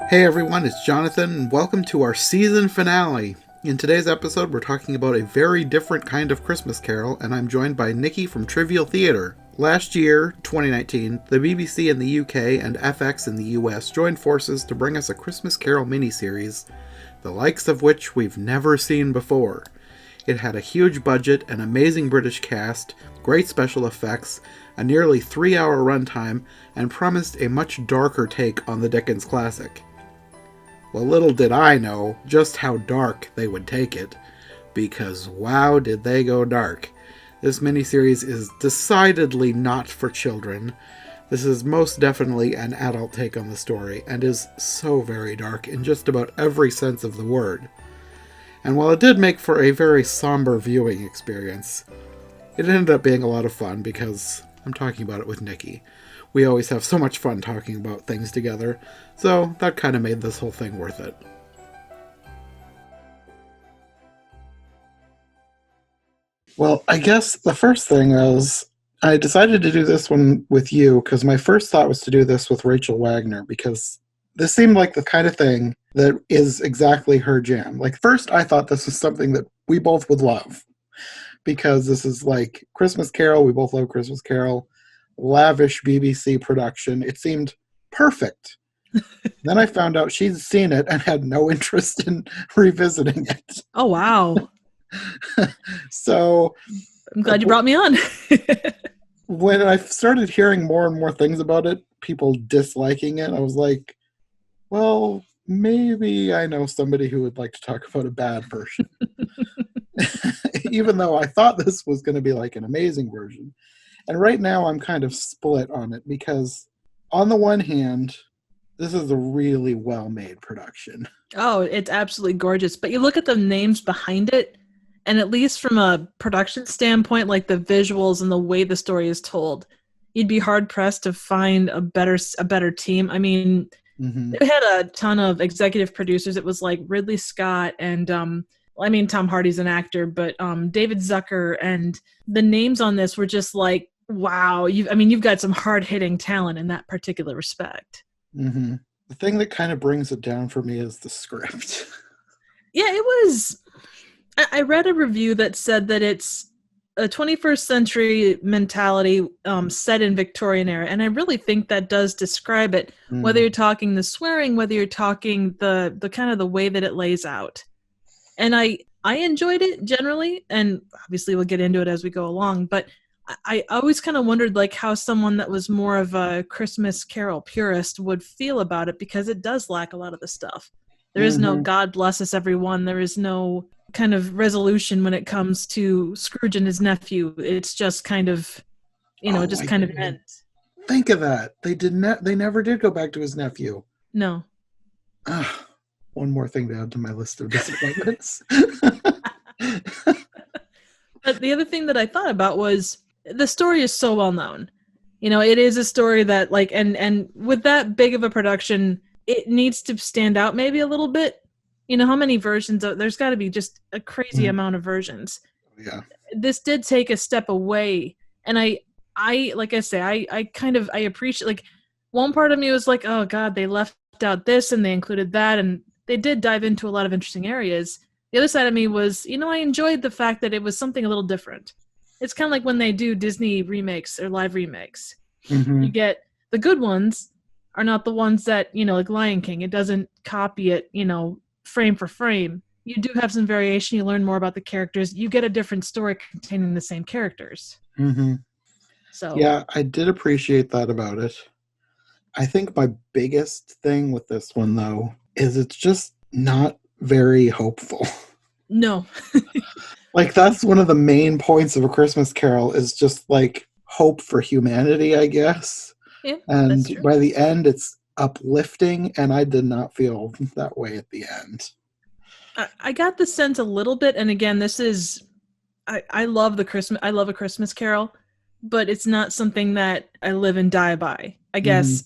Hey everyone, it's Jonathan, and welcome to our season finale. In today's episode, we're talking about a very different kind of Christmas carol, and I'm joined by Nicki from Trivial Theatre. Last year, 2019, the BBC in the UK and FX in the US joined forces to bring us a Christmas Carol miniseries, the likes of which we've never seen before. It had a huge budget, an amazing British cast, great special effects, a nearly 3-hour runtime, and promised a much darker take on the Dickens classic. Well, little did I know just how dark they would take it, because wow did they go dark. This miniseries is decidedly not for children. This is most definitely an adult take on the story, and is so very dark in just about every sense of the word. And while it did make for a very somber viewing experience, it ended up being a lot of fun because I'm talking about it with Nicki. We always have so much fun talking about things together, so that kind of made this whole thing worth it. Well, I guess the first thing is I decided to do this one with you because my first thought was to do this with Rachel Wagner because this seemed like the kind of thing that is exactly her jam. Like, first I thought this was something that we both would love because this is like Christmas Carol. We both love Christmas Carol. Lavish BBC production. It seemed perfect. Then I found out she'd seen it and had no interest in revisiting it. Oh, wow. So I'm glad you brought me on. when I started hearing more and more things about it, people disliking it, I was like, well, maybe I know somebody who would like to talk about a bad version. Even though I thought this was going to be like an amazing version. And right now I'm kind of split on it because on the one hand, this is a really well-made production. Oh, it's absolutely gorgeous. But you look at the names behind it, and at least from a production standpoint, like the visuals and the way the story is told, you'd be hard-pressed to find a better team. I mean, They had a ton of executive producers. It was like Ridley Scott and Tom Hardy's an actor, but David Zucker, and the names on this were just like, wow, you've got some hard-hitting talent in that particular respect. Mm-hmm. The thing that kind of brings it down for me is the script. Yeah, it was. I read a review that said that it's a 21st century mentality set in Victorian era, and I really think that does describe it. Whether you're talking the swearing, whether you're talking the kind of the way that it lays out, and I enjoyed it generally, and obviously we'll get into it as we go along, but I always kind of wondered like how someone that was more of a Christmas Carol purist would feel about it, because it does lack a lot of the stuff. There is no God bless us everyone. There is no kind of resolution when it comes to Scrooge and his nephew. It's just kind of, it just kind of ends. Think of that. They never did go back to his nephew. No. One more thing to add to my list of disappointments. But the other thing that I thought about was the story is so well known. It is a story that like, and with that big of a production, it needs to stand out maybe a little bit. How many versions there's got to be just a crazy amount of versions. Yeah. This did take a step away, and I like I say, I appreciate, like, one part of me was like, oh god, they left out this and they included that, and they did dive into a lot of interesting areas. The other side of me was, I enjoyed the fact that it was something a little different. It's kind of like when they do Disney remakes or live remakes. You get the good ones are not the ones that, like Lion King. It doesn't copy it, frame for frame. You do have some variation. You learn more about the characters. You get a different story containing the same characters. So yeah, I did appreciate that about it. I think my biggest thing with this one, though, is it's just not very hopeful. No. Like, that's one of the main points of A Christmas Carol, is just like hope for humanity, I guess. Yeah, and by the end, it's uplifting, and I did not feel that way at the end. I got the sense a little bit, and again, this is I love I love A Christmas Carol, but it's not something that I live and die by. I guess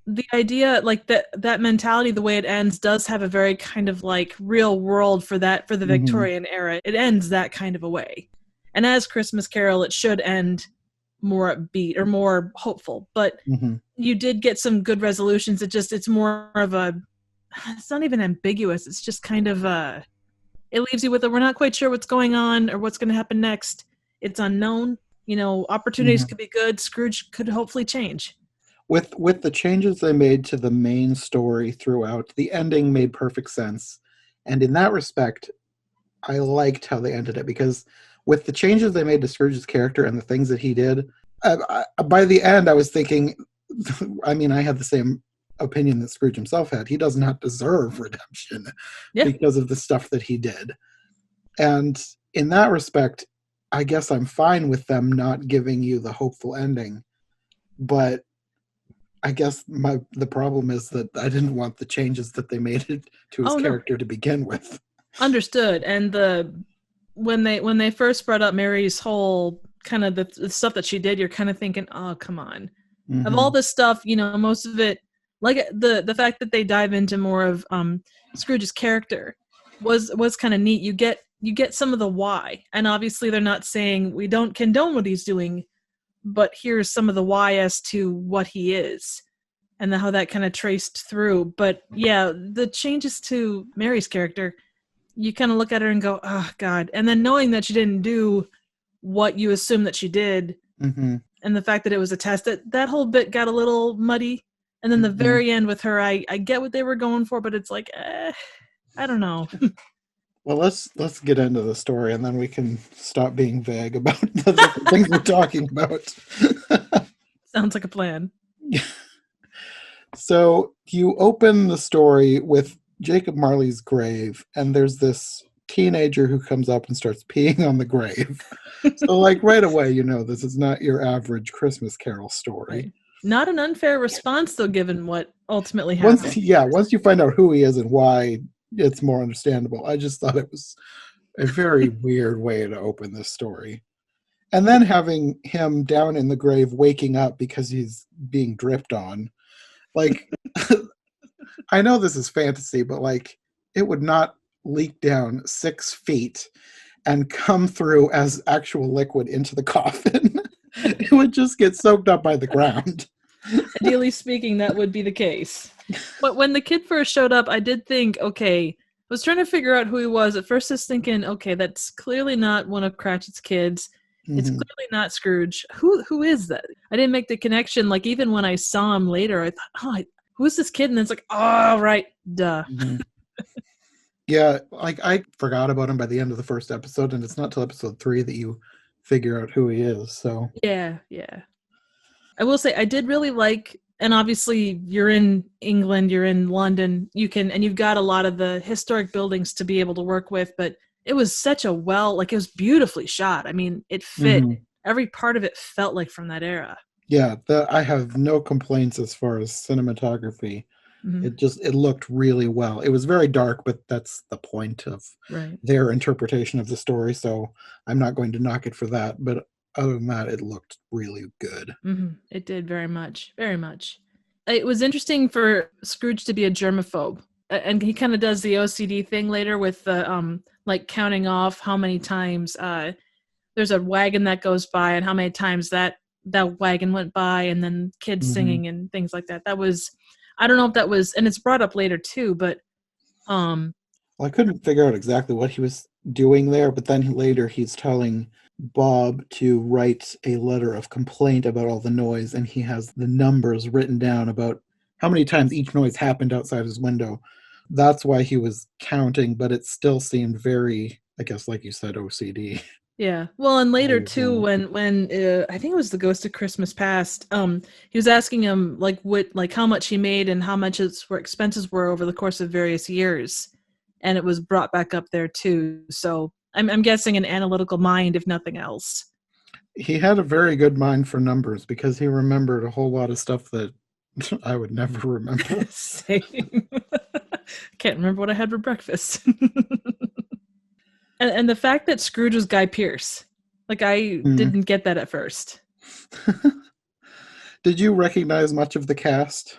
the idea, like that mentality, the way it ends, does have a very kind of like real world for the Victorian era. It ends that kind of a way, and as Christmas Carol, it should end more upbeat or more hopeful. But Mm-hmm. you did get some good resolutions. It's more of a, it's not even ambiguous. It's just kind of it leaves you with a, we're not quite sure what's going on or what's going to happen next. It's unknown. Opportunities Mm-hmm. could be good. Scrooge could hopefully change. With the changes they made to the main story throughout, the ending made perfect sense. And in that respect, I liked how they ended it because with the changes they made to Scrooge's character and the things that he did, by the end, I was thinking, I mean, I had the same opinion that Scrooge himself had. He does not deserve redemption Yeah. because of the stuff that he did. And in that respect, I guess I'm fine with them not giving you the hopeful ending. But I guess the problem is that I didn't want the changes that they made it to his Oh no. character to begin with. Understood. And when they first brought up Mary's whole kind of the stuff that she did, you're kind of thinking, oh come on. Of all Mm-hmm. this stuff, most of it, like the fact that they dive into more of Scrooge's character was kind of neat. You get some of the why, and obviously they're not saying we don't condone what he's doing, but here's some of the why as to what he is, and how that kind of traced through. But yeah, the changes to Mary's character, you kind of look at her and go, oh God, and then knowing that she didn't do what you assume that she did, Mm-hmm. and the fact that it was a test, that whole bit got a little muddy. And then the Mm-hmm. very end with her, I get what they were going for, but it's like, I don't know. Well, let's get into the story, and then we can stop being vague about the different things we're talking about. Sounds like a plan. So you open the story with Jacob Marley's grave, and there's this teenager who comes up and starts peeing on the grave. So, like right away, this is not your average Christmas Carol story. Right. Not an unfair response, though, given what ultimately Once happened. you find out who he is and why, it's more understandable. I just thought it was a very weird way to open this story. And then having him down in the grave waking up because he's being dripped on. Like, I know this is fantasy, but like, it would not leak down 6 feet and come through as actual liquid into the coffin. It would just get soaked up by the ground. Ideally speaking, that would be the case. But when the kid first showed up, I did think, okay, I was trying to figure out who he was. At first, I was thinking, okay, that's clearly not one of Cratchit's kids. It's Mm-hmm. clearly not Scrooge. Who is that? I didn't make the connection. Like, even when I saw him later, I thought, who's this kid? And it's like, oh, right, duh. Mm-hmm. Yeah, like I forgot about him by the end of the first episode, and it's not till episode 3 that you figure out who he is. So Yeah. I will say I did really like, and obviously you're in England, you're in London, and you've got a lot of the historic buildings to be able to work with, but it was such a it was beautifully shot. I mean, it fit. mm-hmm. Every part of it felt like from that era. Yeah, I have no complaints as far as cinematography. Mm-hmm. It looked really well. It was very dark, but that's the point of Right. their interpretation of the story. So I'm not going to knock it for that. But other than that, it looked really good. Mm-hmm. It did very much, very much. It was interesting for Scrooge to be a germaphobe, and he kind of does the OCD thing later with the like counting off how many times there's a wagon that goes by and how many times that wagon went by, and then kids Mm-hmm. singing and things like that. That was, I don't know if that was, and it's brought up later too, but Well, I couldn't figure out exactly what he was doing there, but then later he's telling Bob to write a letter of complaint about all the noise, and he has the numbers written down about how many times each noise happened outside his window. That's why he was counting, but it still seemed very, I guess, like you said, OCD. yeah. Well, and later Very too, well. when I think it was the Ghost of Christmas Past, he was asking him like how much he made and how much his expenses were over the course of various years, and it was brought back up there too. So I'm guessing an analytical mind, if nothing else. He had a very good mind for numbers because he remembered a whole lot of stuff that I would never remember. Same. Can't remember what I had for breakfast. And the fact that Scrooge was Guy Pearce, like I Mm. didn't get that at first. Did you recognize much of the cast?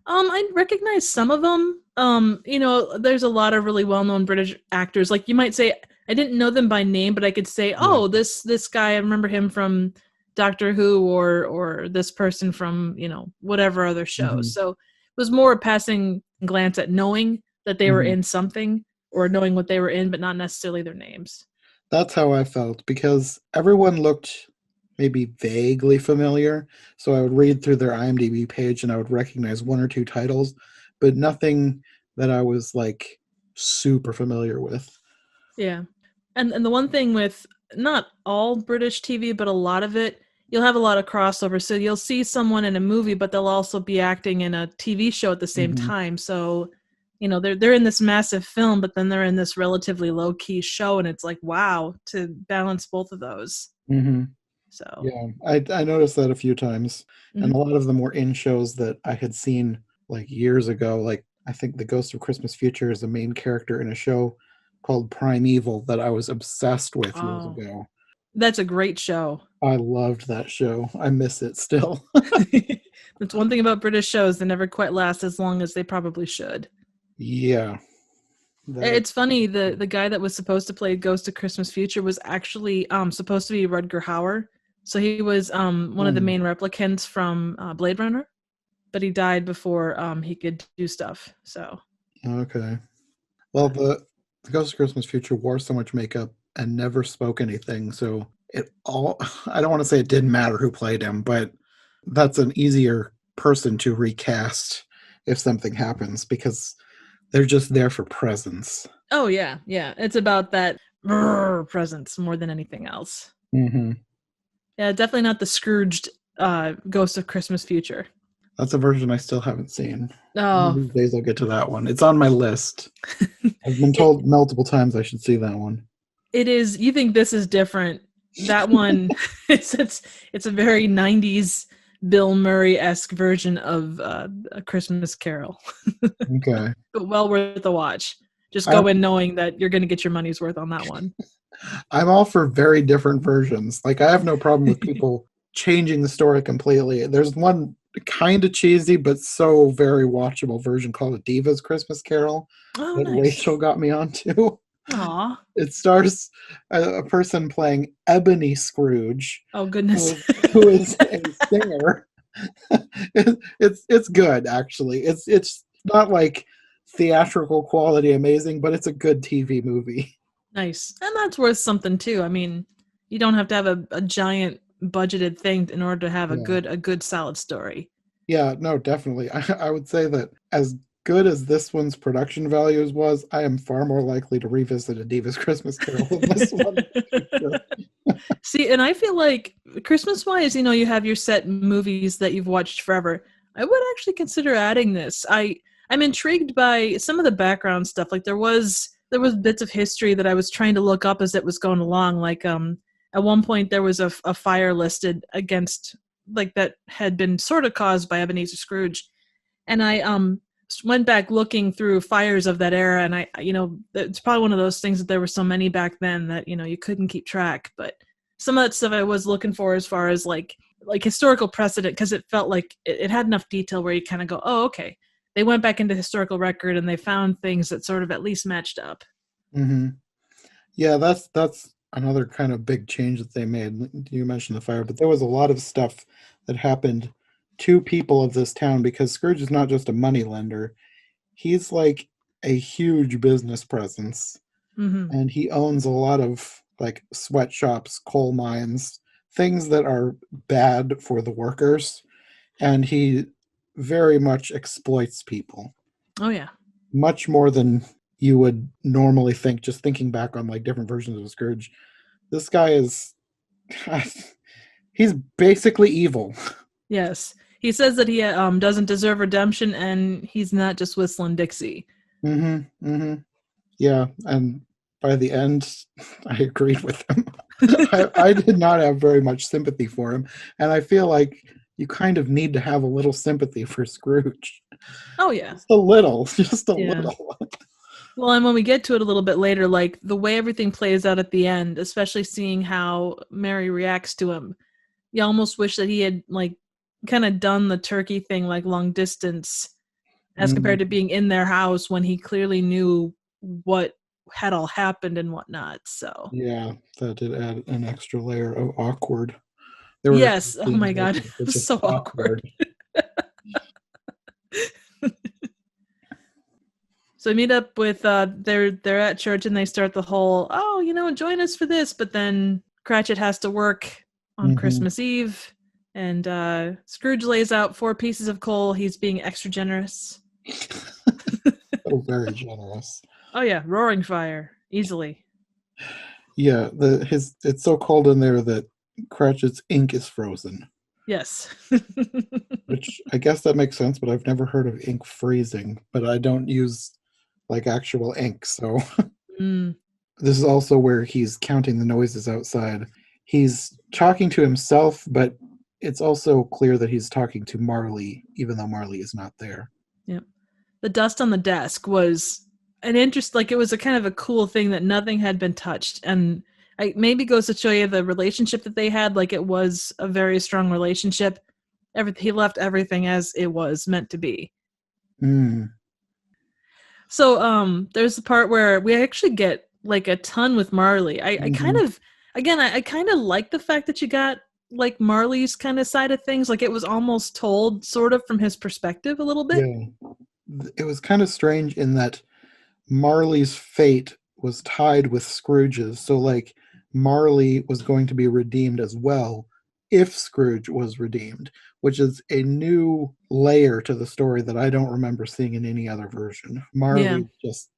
I recognize some of them. There's a lot of really well-known British actors. Like you might say, I didn't know them by name, but I could say, Yeah. oh, this guy, I remember him from Doctor Who or this person from, whatever other shows. Hmm. So it was more a passing glance at knowing that they were Hmm. in something or knowing what they were in, but not necessarily their names. That's how I felt because everyone looked maybe vaguely familiar. So I would read through their IMDb page and I would recognize one or two titles, but nothing that I was like super familiar with. Yeah. And the one thing with not all British TV, but a lot of it, you'll have a lot of crossover. So you'll see someone in a movie, but they'll also be acting in a TV show at the same Hmm. time. So, they're in this massive film, but then they're in this relatively low key show, and it's like, wow, to balance both of those. Hmm. So, Yeah, I noticed that a few times, and mhm. a lot of them were in shows that I had seen like years ago. Like I think The Ghost of Christmas Future is the main character in a show called Primeval that I was obsessed with years Oh, ago. that's a great show. I loved that show. I miss it still. That's one thing about British shows; they never quite last as long as they probably should. Yeah, that. It's funny, the guy that was supposed to play Ghost of Christmas Future was actually supposed to be Rutger Hauer. So he was one of the Hmm, main replicants from Blade Runner, but he died before he could do stuff. So, okay. Well, but the Ghost of Christmas Future wore so much makeup and never spoke anything, so it all. I don't want to say it didn't matter who played him, but that's an easier person to recast if something happens because they're just there for presence. oh yeah, yeah, it's about that presence more than anything else. Hmm. Yeah, definitely not the Scrooged Ghost of Christmas Future. That's a version I still haven't seen. One of Oh, these days I'll get to that one. It's on my list. I've been it, told multiple times I should see that one. it is. You think this is different? That one, it's a very '90s Bill Murray esque version of A Christmas Carol, Okay. but well worth a watch. Just I'm go in knowing that you're going to get your money's worth on that one. I'm all for very different versions. Like I have no problem with people changing the story completely. There's one kind of cheesy but so very watchable version called A Diva's Christmas Carol Oh, that nice. Rachel got me onto. Aw. It stars a person playing Ebony Scrooge, Oh, goodness. who is a singer. It's good actually. It's not like theatrical quality amazing, but it's a good TV movie. Nice. And that's worth something too. I mean, you don't have to have a giant budgeted thing in order to have a Yeah. good solid story. Yeah, no, definitely. I would say that as good as this one's production values was, I am far more likely to revisit A Diva's Christmas Carol than this one in the future. See, and I feel like Christmas wise, you have your set movies that you've watched forever. I would actually consider adding this. I'm intrigued by some of the background stuff. Like there was bits of history that I was trying to look up as it was going along. Like at one point there was a fire listed against like that had been sort of caused by Ebenezer Scrooge, and I went back looking through fires of that era, and it's probably one of those things that there were so many back then that you couldn't keep track. But some of that stuff I was looking for as far as like historical precedent, because it felt like it had enough detail where you kind of go, oh, okay, they went back into historical record and they found things that sort of at least matched up. Hmm. Yeah, that's another kind of big change that they made. You mentioned the fire, but there was a lot of stuff that happened to people of this town because Scrooge is not just a money lender. He's like a huge business presence Hmm. and he owns a lot of like sweatshops, coal mines, things that are bad for the workers, and he very much exploits people, Oh yeah. much more than you would normally think. Just thinking back on like different versions of Scourge, this guy is he's basically evil. Yes. He says that he doesn't deserve redemption, and he's not just whistling Dixie. Hmm. Hmm. Yeah, and by the end, I agreed with him. I did not have very much sympathy for him, and I feel like you kind of need to have a little sympathy for Scrooge. Oh yeah. Just a little, just a Yeah. little. Well, and when we get to it a little bit later, like the way everything plays out at the end, especially seeing how Mary reacts to him, you almost wish that he had like kind of done the turkey thing like long distance as compared to Mhm. being in their house when he clearly knew what had all happened and whatnot. So Yeah, that did add an extra layer of awkward. There were a few Yes. Oh scenes my where god. things It were was just so awkward. awkward. So we meet up with they're at church and they start the whole, oh, join us for this, but then Cratchit has to work on Hmm. Christmas Eve, and Scrooge lays out 4 pieces of coal. He's being extra generous. So very generous. Oh yeah, roaring fire easily. Yeah, it's so cold in there that Cratchit's ink is frozen, Yes. which I guess that makes sense, but I've never heard of ink freezing, but I don't use like actual ink, so Mm, this is also where he's counting the noises outside. He's talking to himself, but it's also clear that he's talking to Marley, even though Marley is not there. yep. The dust on the desk was an interest, like it was a kind of a cool thing that nothing had been touched, and maybe goes to show you the relationship that they had. Like it was a very strong relationship. He left everything as it was meant to be. Mm. So there's the part where we actually get like a ton with Marley. I kind Hmm. of, again, I kind of like the fact that you got like Marley's kind of side of things. Like it was almost told sort of from his perspective a little bit. Yeah. It was kind of strange in that Marley's fate was tied with Scrooge's. So, like, Marley was going to be redeemed as well if Scrooge was redeemed, which is a new layer to the story that I don't remember seeing in any other version. Yeah. Marley just,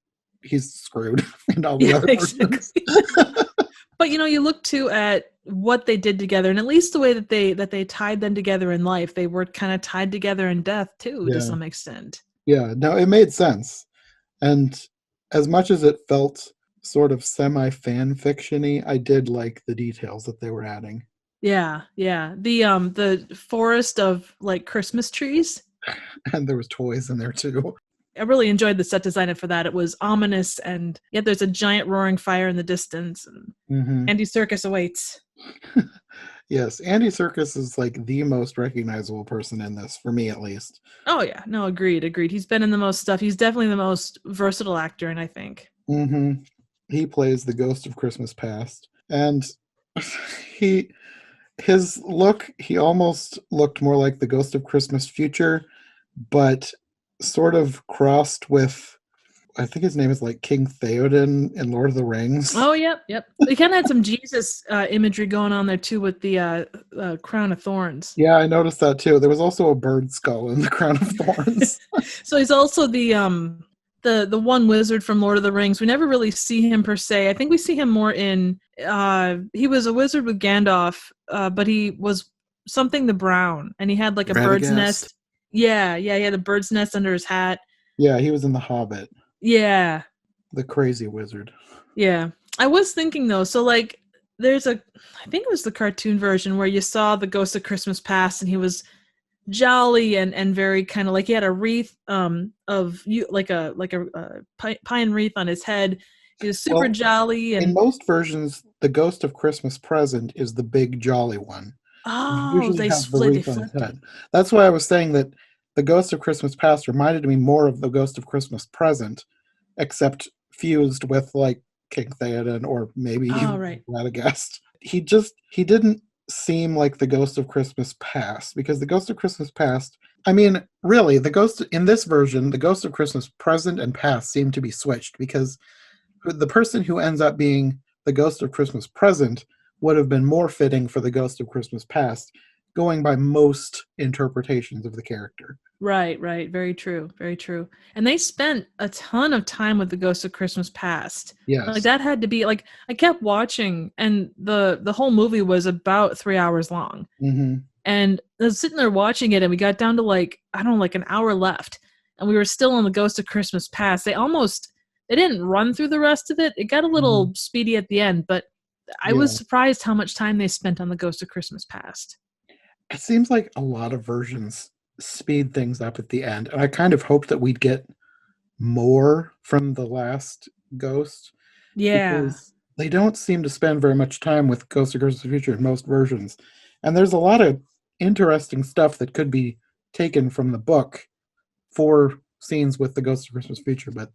he's screwed in all the Yeah, other versions. exactly. But you look too at what they did together, and at least the way that they tied them together in life, they were kind of tied together in death too, to Yeah. some extent. Yeah. No, it made sense. And as much as it felt sort of semi fan fictiony, I did like the details that they were adding. Yeah, yeah. The forest of like Christmas trees. And there was toys in there too. I really enjoyed the set design for that. It was ominous, and yet there's a giant roaring fire in the distance, and Hmm. Andy Serkis awaits. Yes, Andy Serkis is like the most recognizable person in this, for me at least. Oh yeah, no, agreed, agreed. He's been in the most stuff. He's definitely the most versatile actor, and I think. Hmm. He plays the Ghost of Christmas Past, and he his look he almost looked more like the Ghost of Christmas Future, but sort of crossed with I think his name is like King Theoden in Lord of the Rings. Oh, yep, yep. They kind of had some Jesus imagery going on there too with the crown of thorns. Yeah, I noticed that too. There was also a bird skull in the crown of thorns. So he's also the one wizard from Lord of the Rings. We never really see him per se. I think we see him more in he was a wizard with Gandalf, but he was something the brown, and he had like a bird's Radagast. nest. Yeah, yeah, he had a bird's nest under his hat. Yeah, he was in The Hobbit, Yeah, the crazy wizard. yeah. I was thinking though, so like there's I think it was the cartoon version where you saw the Ghost of Christmas Past, and he was jolly and very kind of like he had a wreath of you like a pine wreath on his head. He was super Well, jolly in and most versions, the Ghost of Christmas Present is the big jolly one. He oh usually they has the split they wreath on his flipped it. head. That's why I was saying that the Ghost of Christmas Past reminded me more of the Ghost of Christmas Present, except fused with like King Theoden or maybe Oh even right. Radagast. He didn't seem like the Ghost of Christmas Past because the Ghost of Christmas Past. I mean, really, the ghost in this version, the Ghost of Christmas Present and Past seem to be switched because the person who ends up being the Ghost of Christmas Present would have been more fitting for the Ghost of Christmas Past, going by most interpretations of the character. Right, right. Very true. Very true. And they spent a ton of time with the Ghost of Christmas Past. Like Yes. that had to be like I kept watching, and the whole movie was about 3 hours long. Hmm. And I was sitting there watching it, and we got down to like, I don't know, like an hour left. And we were still on the Ghost of Christmas Past. They didn't run through the rest of it. It got a Hmm. little speedy at the end, but I was Yeah. surprised how much time they spent on the Ghost of Christmas Past. It seems like a lot of versions speed things up at the end. And I kind of hoped that we'd get more from the last Ghost Yeah. because they don't seem to spend very much time with Ghost of Christmas Future in most versions. And there's a lot of interesting stuff that could be taken from the book for scenes with the Ghost of Christmas Future, but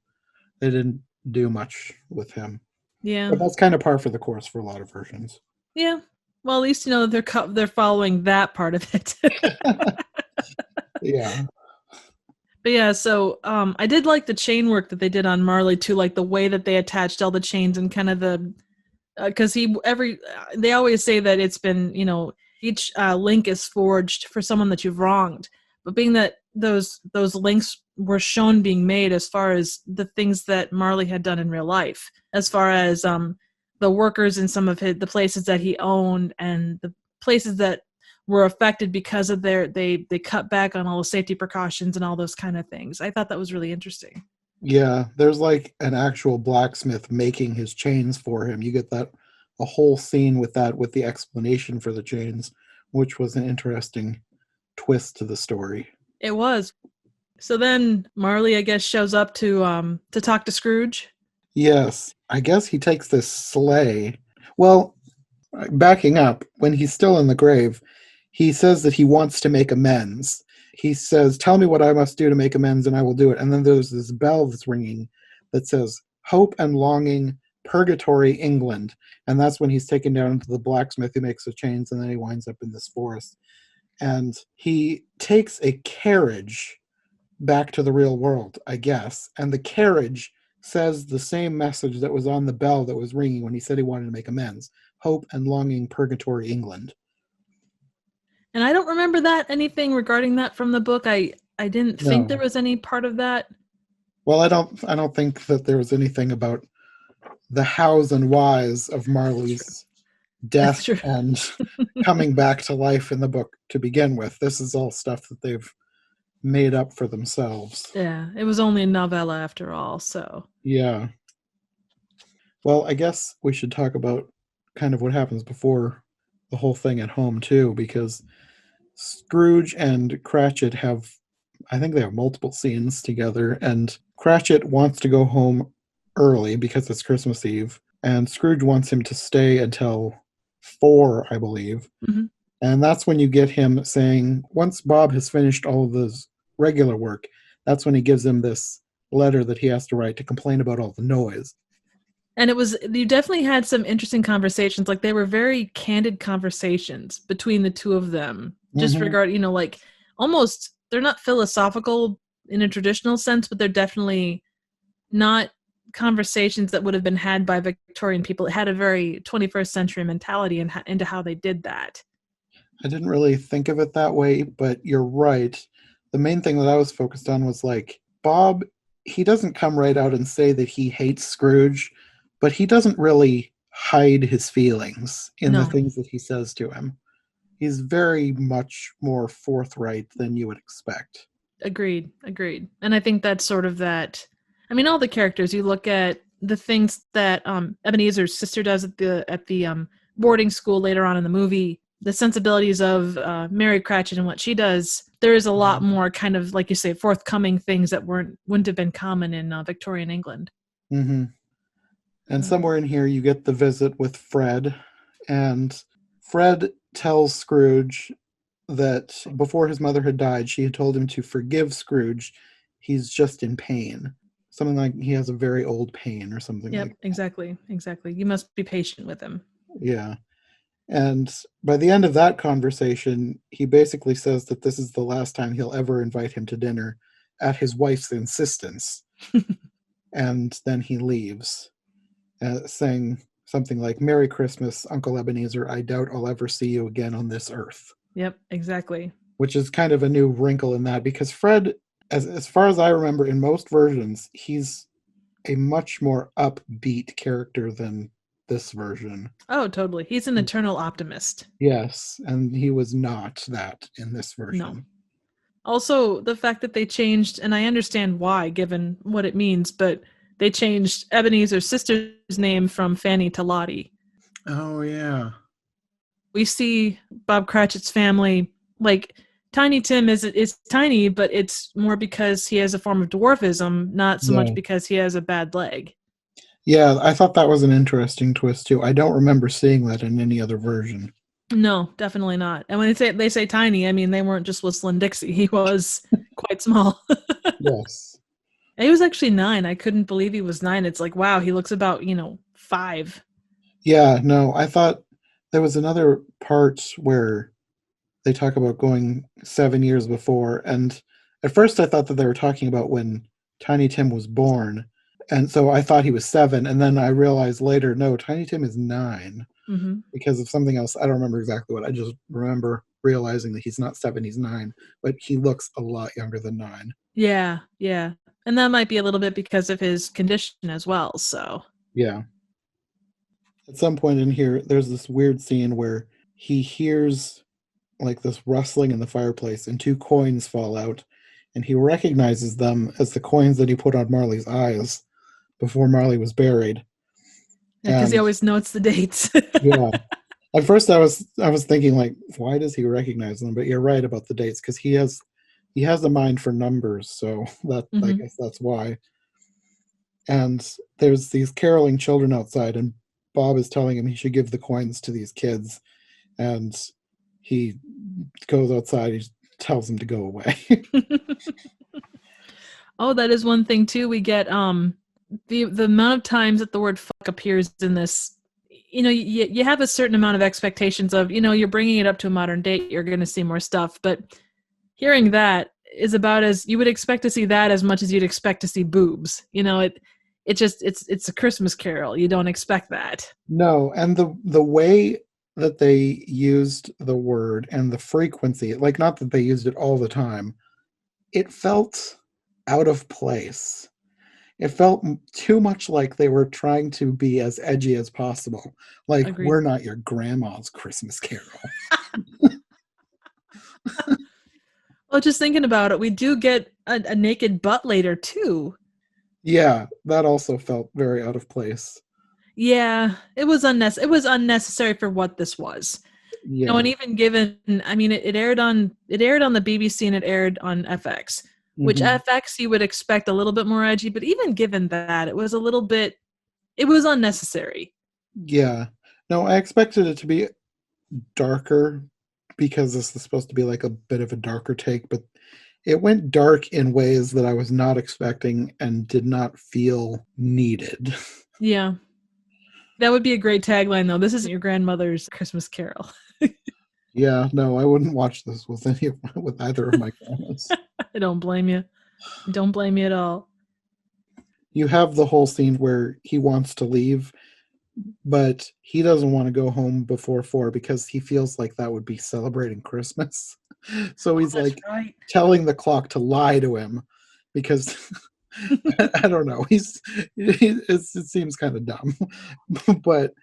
they didn't do much with him. Yeah. But that's kind of par for the course for a lot of versions. Yeah. Well, at least you know that they're following that part of it. Yeah. But yeah, so I did like the chain work that they did on Marley too, like the way that they attached all the chains and kind of the because they always say that it's been each link is forged for someone that you've wronged, but being that those links were shown being made as far as the things that Marley had done in real life, as far as the workers in some of the places that he owned and the places that were affected because of they cut back on all the safety precautions and all those kind of things. I thought that was really interesting. Yeah, there's like an actual blacksmith making his chains for him. You get that a whole scene with that with the explanation for the chains, which was an interesting twist to the story. It was. So then Marley, I guess, shows up to talk to Scrooge. Yes, I guess he takes this sleigh. Well, backing up, when he's still in the grave, he says that he wants to make amends. He says, "Tell me what I must do to make amends, and I will do it." And then there's this bell that's ringing that says, "Hope and Longing, Purgatory, England." And that's when he's taken down to the blacksmith who makes the chains, and then he winds up in this forest. And he takes a carriage back to the real world, I guess. And the carriage says the same message that was on the bell that was ringing when he said he wanted to make amends: Hope and Longing, Purgatory, England. And I don't remember that anything regarding that from the book. I didn't think there No. was any part of that. Well, I don't think that there was anything about the hows and whys of Marley's That's death true. and coming back to life in the book to begin with. This is all stuff that they've made up for themselves. Yeah, it was only a novella after all, so. Yeah. Well, I guess we should talk about kind of what happens before the whole thing at home too, because Scrooge and Cratchit have, I think they have multiple scenes together, and Cratchit wants to go home early because it's Christmas Eve, and Scrooge wants him to stay until 4, I believe. Mhm. And that's when you get him saying, once Bob has finished all of his regular work, that's when he gives him this letter that he has to write to complain about all the noise. And you definitely had some interesting conversations. Like they were very candid conversations between the two of them. Just Hmm. regard, like almost they're not philosophical in a traditional sense, but they're definitely not conversations that would have been had by Victorian people. It had a very 21st century mentality into how they did that. I didn't really think of it that way, but you're right. The main thing that I was focused on was like, Bob, he doesn't come right out and say that he hates Scrooge, but he doesn't really hide his feelings in the No, things that he says to him. He's very much more forthright than you would expect. agreed. And I think that's sort of that. I mean, all the characters. You look at the things that Ebenezer's sister does at the boarding school later on in the movie. The sensibilities of Mary Cratchit and what she does. There is a lot more kind of like you say forthcoming things that wouldn't have been common in Victorian England. Mm-hmm. And somewhere in here, you get the visit with Fred, and Fred tells Scrooge that before his mother had died, she had told him to forgive Scrooge. He's just in pain. Something like he has a very old pain or something Yep, like exactly. You must be patient with him. that. Yeah. And by the end of that conversation, he basically says that this is the last time he'll ever invite him to dinner at his wife's insistence. And then he leaves, saying something like, "Merry Christmas, Uncle Ebenezer. I doubt I'll ever see you again on this earth." Yep, exactly. Which is kind of a new wrinkle in that, because Fred, as far as I remember, in most versions, he's a much more upbeat character than this version. Oh, totally. He's an eternal optimist. Yes, and he was not that in this No. version. Also, the fact that they changed, and I understand why, given what it means, but they changed Ebenezer's sister's name from Fanny to Lottie. Oh yeah. We see Bob Cratchit's family, like Tiny Tim is tiny, but it's more because he has a form of dwarfism, not so much Yeah. because he has a bad leg. Yeah, I thought that was an interesting twist too. I don't remember seeing that in any other version. No, definitely not. And when they say tiny, I mean they weren't just whistling Dixie. He was quite small. Yes. He was actually 9. I couldn't believe he was 9. It's like, wow, he looks about 5. Yeah, no, I thought There was another part where they talk about going 7 years before, and at first I thought that they were talking about when Tiny Tim was born, and so I thought he was 7, and then I realized later, no, Tiny Tim is 9 Hmm. because of something else. I don't remember exactly what. I just remember realizing that he's not 7, he's 9, but he looks a lot younger than 9. Yeah, yeah. And that might be a little bit because of his condition as well. So Yeah. At some point in here, there's this weird scene where he hears like this rustling in the fireplace and 2 coins fall out, and he recognizes them as the coins that he put on Marley's eyes before Marley was buried. yeah, because he And always notes the dates. yeah, at first I was thinking like, why does he recognize them? But you're right about the dates because he has a mind for numbers, so that I Hmm. guess that's why. And there's these caroling children outside, and Bob is telling him he should give the coins to these kids, and he goes outside. He tells them to go away. Oh, that is one thing too. We get the amount of times that the word fuck appears in this. You have a certain amount of expectations of, you're bringing it up to a modern date, you're going to see more stuff, but hearing that is about as you would expect to see that as much as you'd expect to see boobs. It's a Christmas Carol. You don't expect that. No, and the way that they used the word and the frequency, like not that they used it all the time, it felt out of place. It felt too much like they were trying to be as edgy as possible. Like, Agreed. we're not your grandma's Christmas Carol. Well, just thinking about it, we do get a naked butt later too. Yeah, that also felt very out of place. Yeah, it was unnecessary for what this was. And Yeah. even given, I mean, it aired on the BBC and it aired on FX, which Hmm. FX you would expect a little bit more edgy, but even given that, it was unnecessary. Yeah. No, I expected it to be darker because this is supposed to be like a bit of a darker take, but it went dark in ways that I was not expecting and did not feel needed. Yeah, that would be a great tagline though. This isn't your grandmother's Christmas Carol. Yeah, no, I wouldn't watch this with with either of my grandmas. I don't blame you. Don't blame me at all. You have the whole scene where he wants to leave, but he doesn't want to go home before 4 because he feels like that would be celebrating Christmas. So Oh, he's that's like right. telling the clock to lie to him because I don't know. It seems kind of dumb, but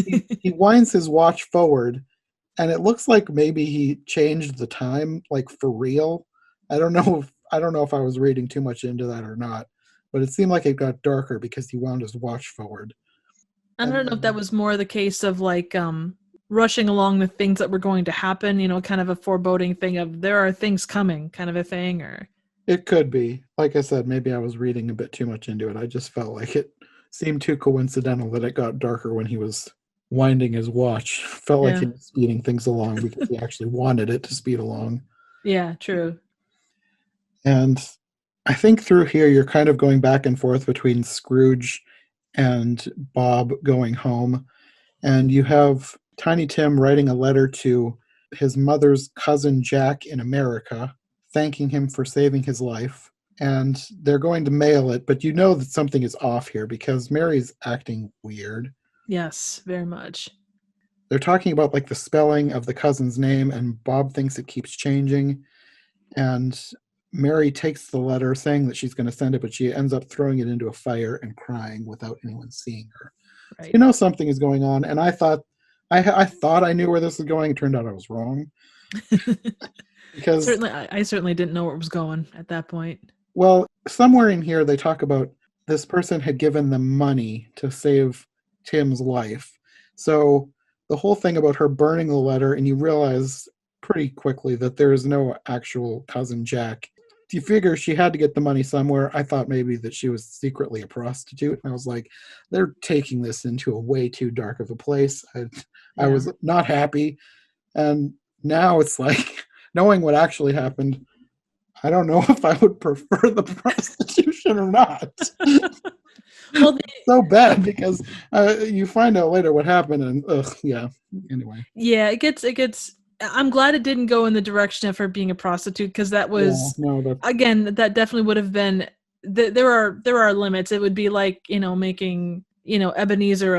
he winds his watch forward, and it looks like maybe he changed the time, like for real. I don't know if I was reading too much into that or not, but it seemed like it got darker because he wound his watch forward. I And don't know if that then was more the case of like rushing along the things that were going to happen, kind of a foreboding thing of there are things coming kind of a thing, or it could be, like I said, maybe I was reading a bit too much into it. I just felt like it seemed too coincidental that it got darker when he was winding his watch. Felt like he yeah. was speeding things along because he actually wanted it to speed along. Yeah, true. And I think through here you're kind of going back and forth between Scrooge and Bob going home. And you have Tiny Tim writing a letter to his mother's cousin Jack in America, thanking him for saving his life. And they're going to mail it, but you know that something is off here because Mary's acting weird. Yes, very much. They're talking about like the spelling of the cousin's name, and Bob thinks it keeps changing. And Mary takes the letter saying that she's going to send it, but she ends up throwing it into a fire and crying without anyone seeing her. So Right. you know something is going on, and I thought I knew where this was going. It turned out I was wrong because, Certainly, I certainly didn't know where it was going at that point. well, somewhere in here they talk about this person had given them money to save Tim's life. So the whole thing about her burning the letter, and you realize pretty quickly that there is no actual cousin Jack. You figure she had to get the money somewhere. I thought maybe that she was secretly a prostitute. And I was like, they're taking this into a way too dark of a place. I Yeah. was not happy. And now it's like, knowing what actually happened, I don't know if I would prefer the prostitution or not. Well, So bad because you find out later what happened, and yeah. Anyway, yeah, it gets. I'm glad it didn't go in the direction of her being a prostitute because that yeah, was, no, that again, that definitely would have been. There are limits. It would be like making Ebenezer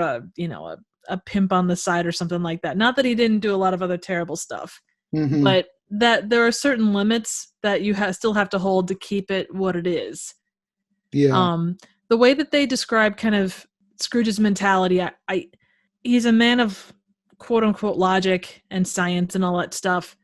a pimp on the side or something like that. Not that he didn't do a lot of other terrible stuff, mm-hmm, but that there are certain limits that you still have to hold to keep it what it is. yeah, Um, the way that they describe kind of Scrooge's mentality, he's a man of quote unquote logic and science and all that stuff.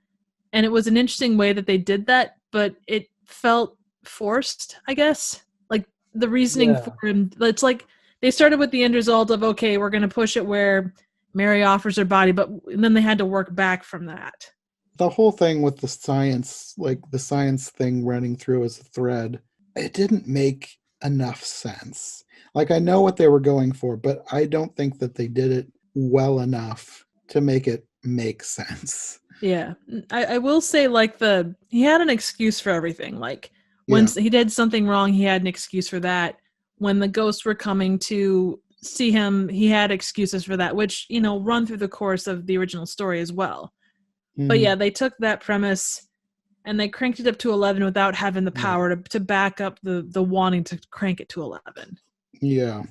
And it was an interesting way that they did that, but it felt forced, I guess. Like the reasoning for yeah. him, it's like they started with the end result of, okay, we're going to push it where Mary offers her body, but then they had to work back from that. The whole thing with the science, like the science thing running through as a thread, it didn't make enough sense. Like I know what they were going for, but I don't think that they did it well enough to make it make sense. Yeah, I will say like he had an excuse for everything. Like when Yeah. he did something wrong, he had an excuse for that. When the ghosts were coming to see him, he had excuses for that, which run through the course of the original story as well. But Hmm. yeah, they took that premise and they cranked it up to 11 without having the Yeah. power to back up the wanting to crank it to 11. Yeah.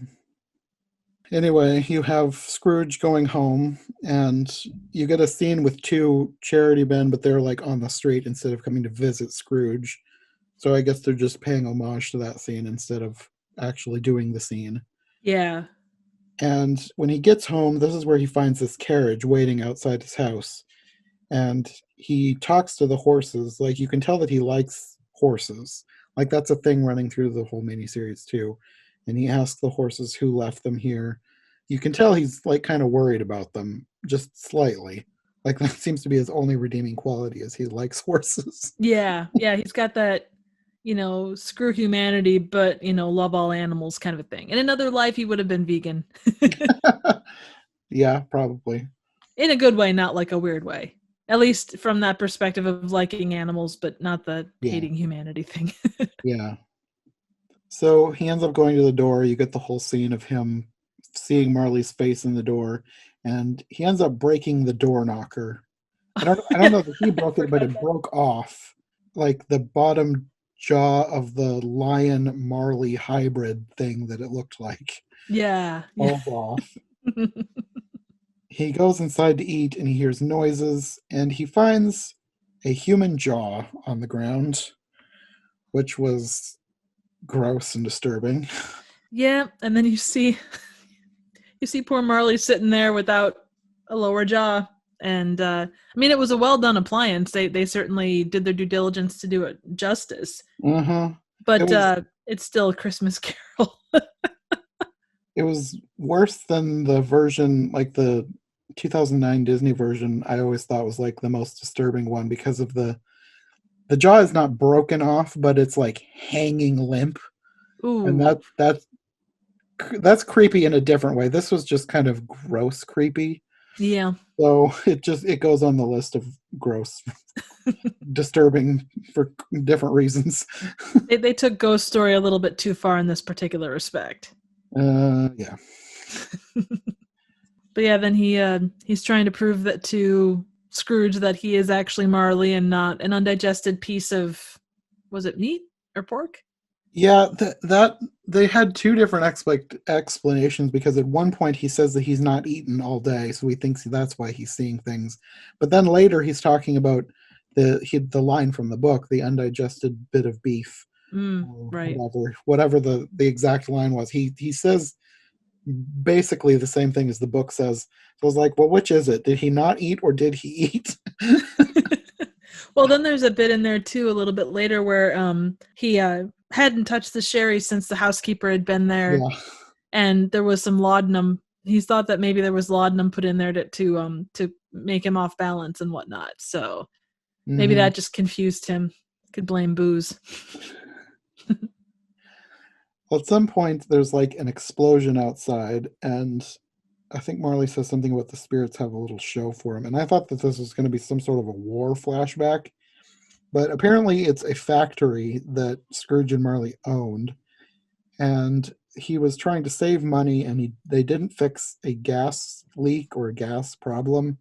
Anyway, you have Scrooge going home, and you get a scene with two charity men, but they're like on the street instead of coming to visit Scrooge. So I guess they're just paying homage to that scene instead of actually doing the scene. Yeah. And when he gets home, this is where he finds this carriage waiting outside his house. And he talks to the horses. Like you can tell that he likes horses. Like that's a thing running through the whole miniseries too. And he asks the horses who left them here. You can tell he's like kind of worried about them, just slightly. Like that seems to be his only redeeming quality is he likes horses. Yeah. Yeah, he's got that screw humanity, but love all animals kind of a thing. In another life, he would have been vegan. Yeah, probably. In a good way, not like a weird way. At least from that perspective of liking animals, but not the Yeah, hating humanity thing. yeah. So he ends up going to the door. You get the whole scene of him seeing Marley's face in the door, and he ends up breaking the door knocker. I don't know that he I broke it, but forgot it about. broke off like the bottom jaw of the lion Marley hybrid thing that it looked like. Yeah, yeah. Falls off. He goes inside to eat and he hears noises and he finds a human jaw on the ground, which was gross and disturbing. Yeah, and then you see poor Marley sitting there without a lower jaw. And I mean, it was a well done appliance. They certainly did their due diligence to do it justice. Uh-huh. It But was it's still a Christmas Carol. it was worse than the version like the 2009 Disney version. I always thought was like the most disturbing one because of the jaw is not broken off, but it's like hanging limp, and Ooh, that's creepy in a different way. This was just kind of gross creepy. yeah. So it goes on the list of gross, disturbing for different reasons. They took Ghost Story a little bit too far in this particular respect. Yeah, But yeah, then he's trying to prove that to Scrooge that he is actually Marley and not an undigested piece of, was it meat or pork? yeah. That they had two different explanations because at one point he says that he's not eaten all day, so he thinks that's why he's seeing things. But then later he's talking about the line from the book, the undigested bit of beef, or Right. whatever the exact line was. He says basically the same thing as the book says. So I was like, well, which is it? Did he not eat or did he eat? Well, then there's a bit in there too, a little bit later, where he hadn't touched the sherry since the housekeeper had been there, Yeah. and there was some laudanum. He thought that maybe there was laudanum put in there to make him off balance and whatnot. So maybe Hmm. that just confused him. Could blame booze. Well, at some point, there's like an explosion outside, and I think Marley says something about the spirits have a little show for him. And I thought that this was going to be some sort of a war flashback, but apparently it's a factory that Scrooge and Marley owned. And he was trying to save money, and they didn't fix a gas leak or a gas problem,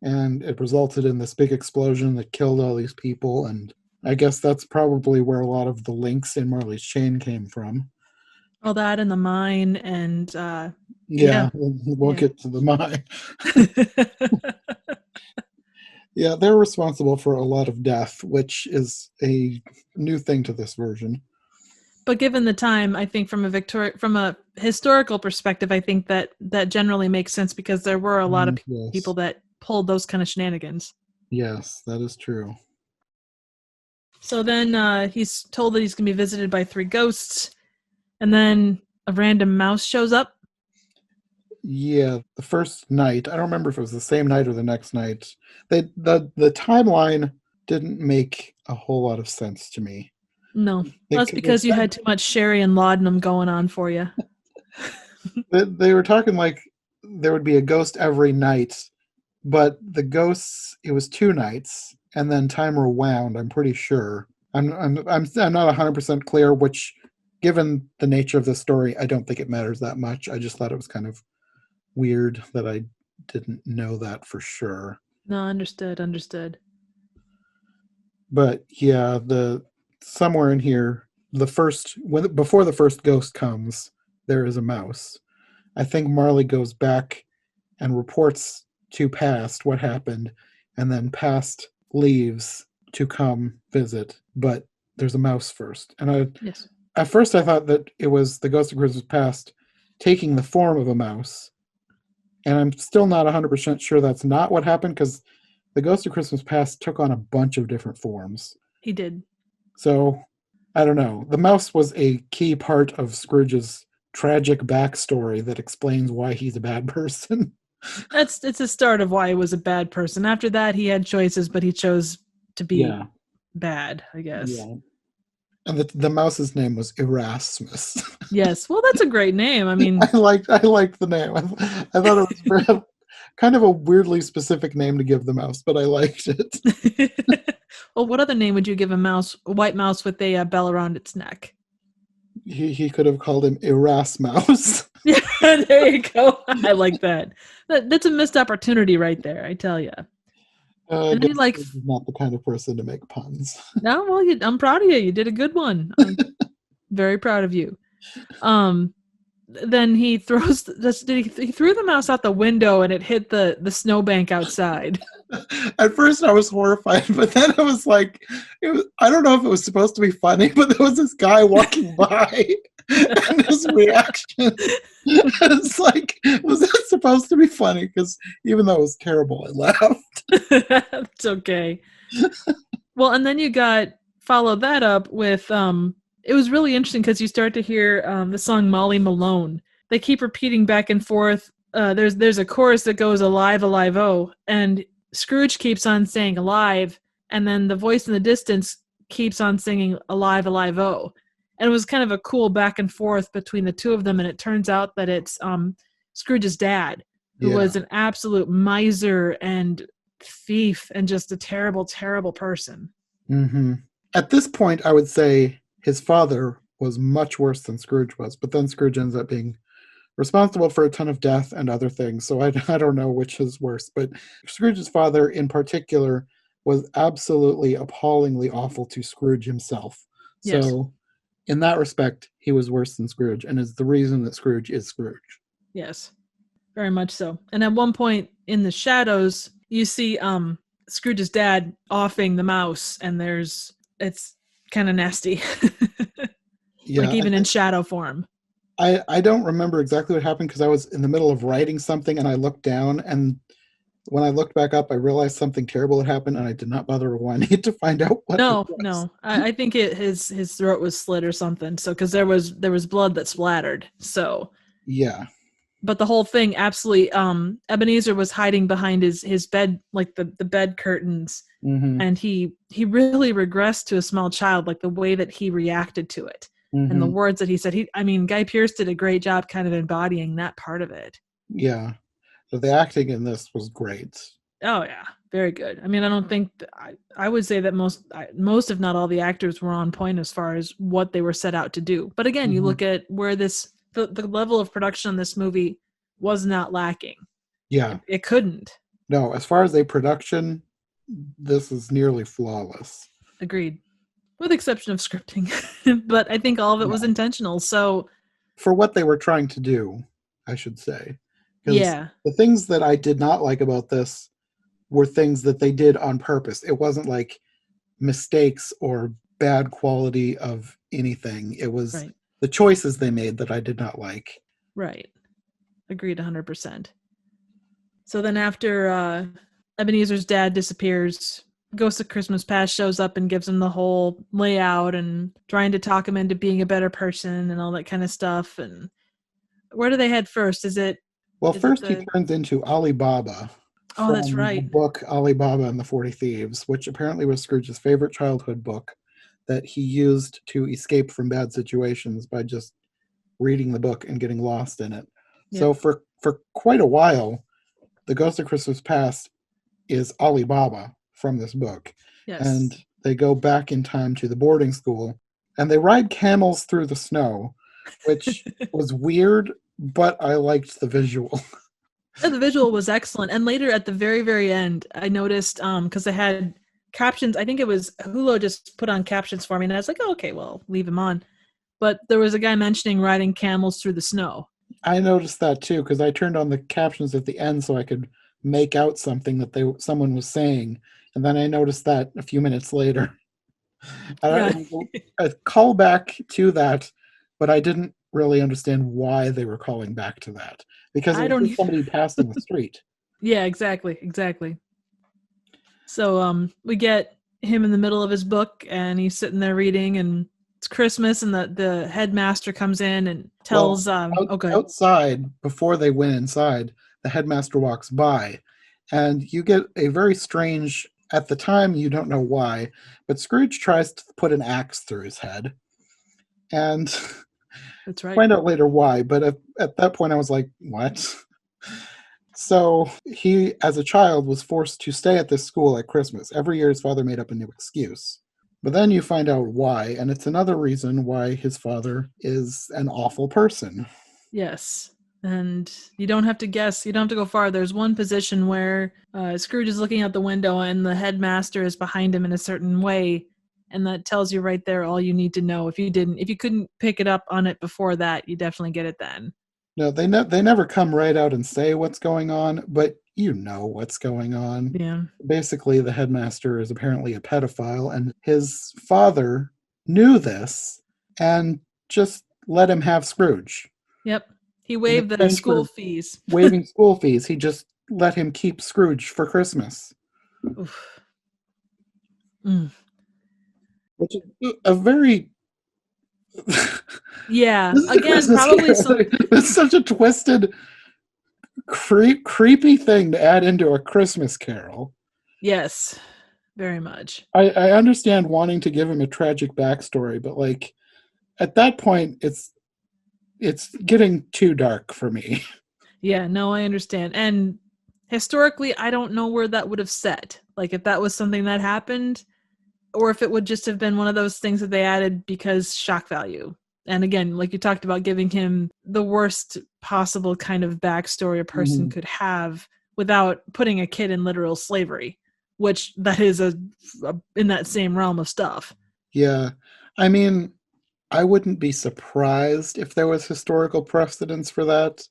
and it resulted in this big explosion that killed all these people. And I guess that's probably where a lot of the links in Marley's Chain came from. All that in the mine, and Yeah, yeah, we'll yeah. get to the mine. Yeah, they're responsible for a lot of death, which is a new thing to this version. But given the time, I think from a historical perspective, I think that generally makes sense because there were a lot of people Yes, that pulled those kind of shenanigans. yes, that is true. So then he's told that he's going to be visited by three ghosts, and then a random mouse shows up. Yeah, the first night, I don't remember if it was the same night or the next night. The timeline didn't make a whole lot of sense to me. No, that's They because you said had too much sherry and laudanum going on for you. they were talking like there would be a ghost every night, but the ghosts, it was 2 nights, and then time rewound. I'm pretty sure. I'm not 100% clear. Which, given the nature of the story, I don't think it matters that much. I just thought it was kind of weird that I didn't know that for sure. No, understood. But yeah, the somewhere in here, before the first ghost comes, there is a mouse. I think Marley goes back and reports to past what happened, and then past leaves to come visit. But there's a mouse first, and Yes. at first I thought that it was the ghost of Christmas past taking the form of a mouse, and I'm still not 100% sure that's not what happened, because the ghost of Christmas past took on a bunch of different forms. He did. So I don't know. The mouse was a key part of Scrooge's tragic backstory that explains why he's a bad person. It's a start of why he was a bad person. After that, he had choices, but he chose to be Yeah, bad, I guess. yeah. And the mouse's name was Erasmus. Yes. Well, that's a great name. I mean, I liked the name. I thought it was kind of a weirdly specific name to give the mouse, but I liked it. well, what other name would you give a mouse? A white mouse with a bell around its neck. He could have called him Erasmus. Yeah, there you go. I like that. That's a missed opportunity right there. I tell you. I And then guess you like, he's not the kind of person to make puns. no, well, I'm proud of you. You did a good one. I'm very proud of you. Um, then he throws this. He threw the mouse out the window and it hit the snowbank outside. At first, I was horrified, but then I was like, I don't know if it was supposed to be funny, but there was this guy walking by, and his reaction, it's like, was that supposed to be funny? Because even though it was terrible, I laughed. It's okay. Well, and then you got follow that up with it was really interesting because you start to hear the song Molly Malone. They keep repeating back and forth. There's a chorus that goes alive, alive, oh, and Scrooge keeps on saying alive, and then the voice in the distance keeps on singing alive, alive, oh. And it was kind of a cool back and forth between the two of them, and it turns out that it's Scrooge's dad, who Yeah. was an absolute miser and thief and just a terrible, terrible person. Mm-hmm. At this point, I would say his father was much worse than Scrooge was, but then Scrooge ends up being responsible for a ton of death and other things. So I don't know which is worse. But Scrooge's father, in particular, was absolutely appallingly awful to Scrooge himself. Yes. So, in that respect, he was worse than Scrooge, and is the reason that Scrooge is Scrooge. Yes. Very much so. And at one point in the shadows, you see Scrooge's dad offing the mouse, and it's kind of nasty. Yeah, like even in shadow form. I don't remember exactly what happened because I was in the middle of writing something and I looked down, and when I looked back up, I realized something terrible had happened, and I did not bother rewinding to find out what it No, was. no. I think his throat was slit or something. So because there was blood that splattered. So Yeah. but the whole thing absolutely Ebenezer was hiding behind his bed, like the bed curtains, Mm-hmm. and he really regressed to a small child, like the way that he reacted to it and the Mm-hmm. words that he said. Guy Pearce did a great job kind of embodying that part of it. Yeah. So the acting in this was great. Oh yeah, very good. I mean, I don't think I would say that most if not all the actors were on point as far as what they were set out to do. But again, you Mm-hmm. look at where this the level of production on this movie was not lacking. Yeah. It couldn't. No, as far as a production, this is nearly flawless. Agreed. With the exception of scripting. But I think all of it was Yeah. intentional. So For what they were trying to do, I should say. Because yeah. the things that I did not like about this were things that they did on purpose. It wasn't like mistakes or bad quality of anything. It was Right. the choices they made that I did not like. Right. Agreed 100%. So then after Ebenezer's dad disappears, Ghost of Christmas Past shows up and gives him the whole layout and trying to talk him into being a better person and all that kind of stuff. And where do they head first? Well, Is it first he the turns into Alibaba Oh, that's from the right. book Alibaba and the 40 Thieves, which apparently was Scrooge's favorite childhood book that he used to escape from bad situations by just reading the book and getting lost in it. So Yep. for quite a while, The Ghost of Christmas Past is Alibaba from this book. And Yes. they go back in time to the boarding school and they ride camels through the snow, which was weird, but I liked the visual. Yeah, the visual was excellent. And later at the very, very end, I noticed because I had captions, I think it was Hulu just put on captions for me, and I was like, oh, okay, well, leave them on. But there was a guy mentioning riding camels through the snow. I noticed that too because I turned on the captions at the end so I could make out something that someone was saying, and then I noticed that a few minutes later. Yeah, It was a callback to that, but I didn't really understand why they were calling back to that because it I was don't just either. somebody passing the street. Yeah, exactly, exactly. So we get him in the middle of his book, and he's sitting there reading, and it's Christmas, and the headmaster comes in and Well, tells oh good. outside, before they went inside, the headmaster walks by, and you get a very strange. At the time, you don't know why, but Scrooge tries to put an axe through his head, and That's right. find out later why. But at that point, I was like, "What?" So he, as a child, was forced to stay at this school at Christmas. Every year, his father made up a new excuse. But then you find out why, and it's another reason why his father is an awful person. Yes. And you don't have to guess. You don't have to go far. There's one position where Scrooge is looking out the window and the headmaster is behind him in a certain way. And that tells you right there all you need to know. If you couldn't pick it up on it before that, you definitely get it then. No, they never come right out and say what's going on, but you know what's going on. Yeah. Basically, the headmaster is apparently a pedophile, and his father knew this and just let him have Scrooge. Yep. He In waived the exchange school for fees. waiving school fees, he just let him keep Scrooge for Christmas, Oof. Mm. which is a very Yeah. this is a Again, Christmas probably carol. some. It's such a twisted, creepy thing to add into a Christmas carol. Yes. Very much. I understand wanting to give him a tragic backstory, but like at that point, it's getting too dark for me. Yeah, no, I understand. And historically, I don't know where that would have set. Like if that was something that happened, or if it would just have been one of those things that they added because shock value. And again, like you talked about, giving him the worst possible kind of backstory a person Mhm. could have without putting a kid in literal slavery, which that is a in that same realm of stuff. Yeah, I mean, I wouldn't be surprised if there was historical precedence for that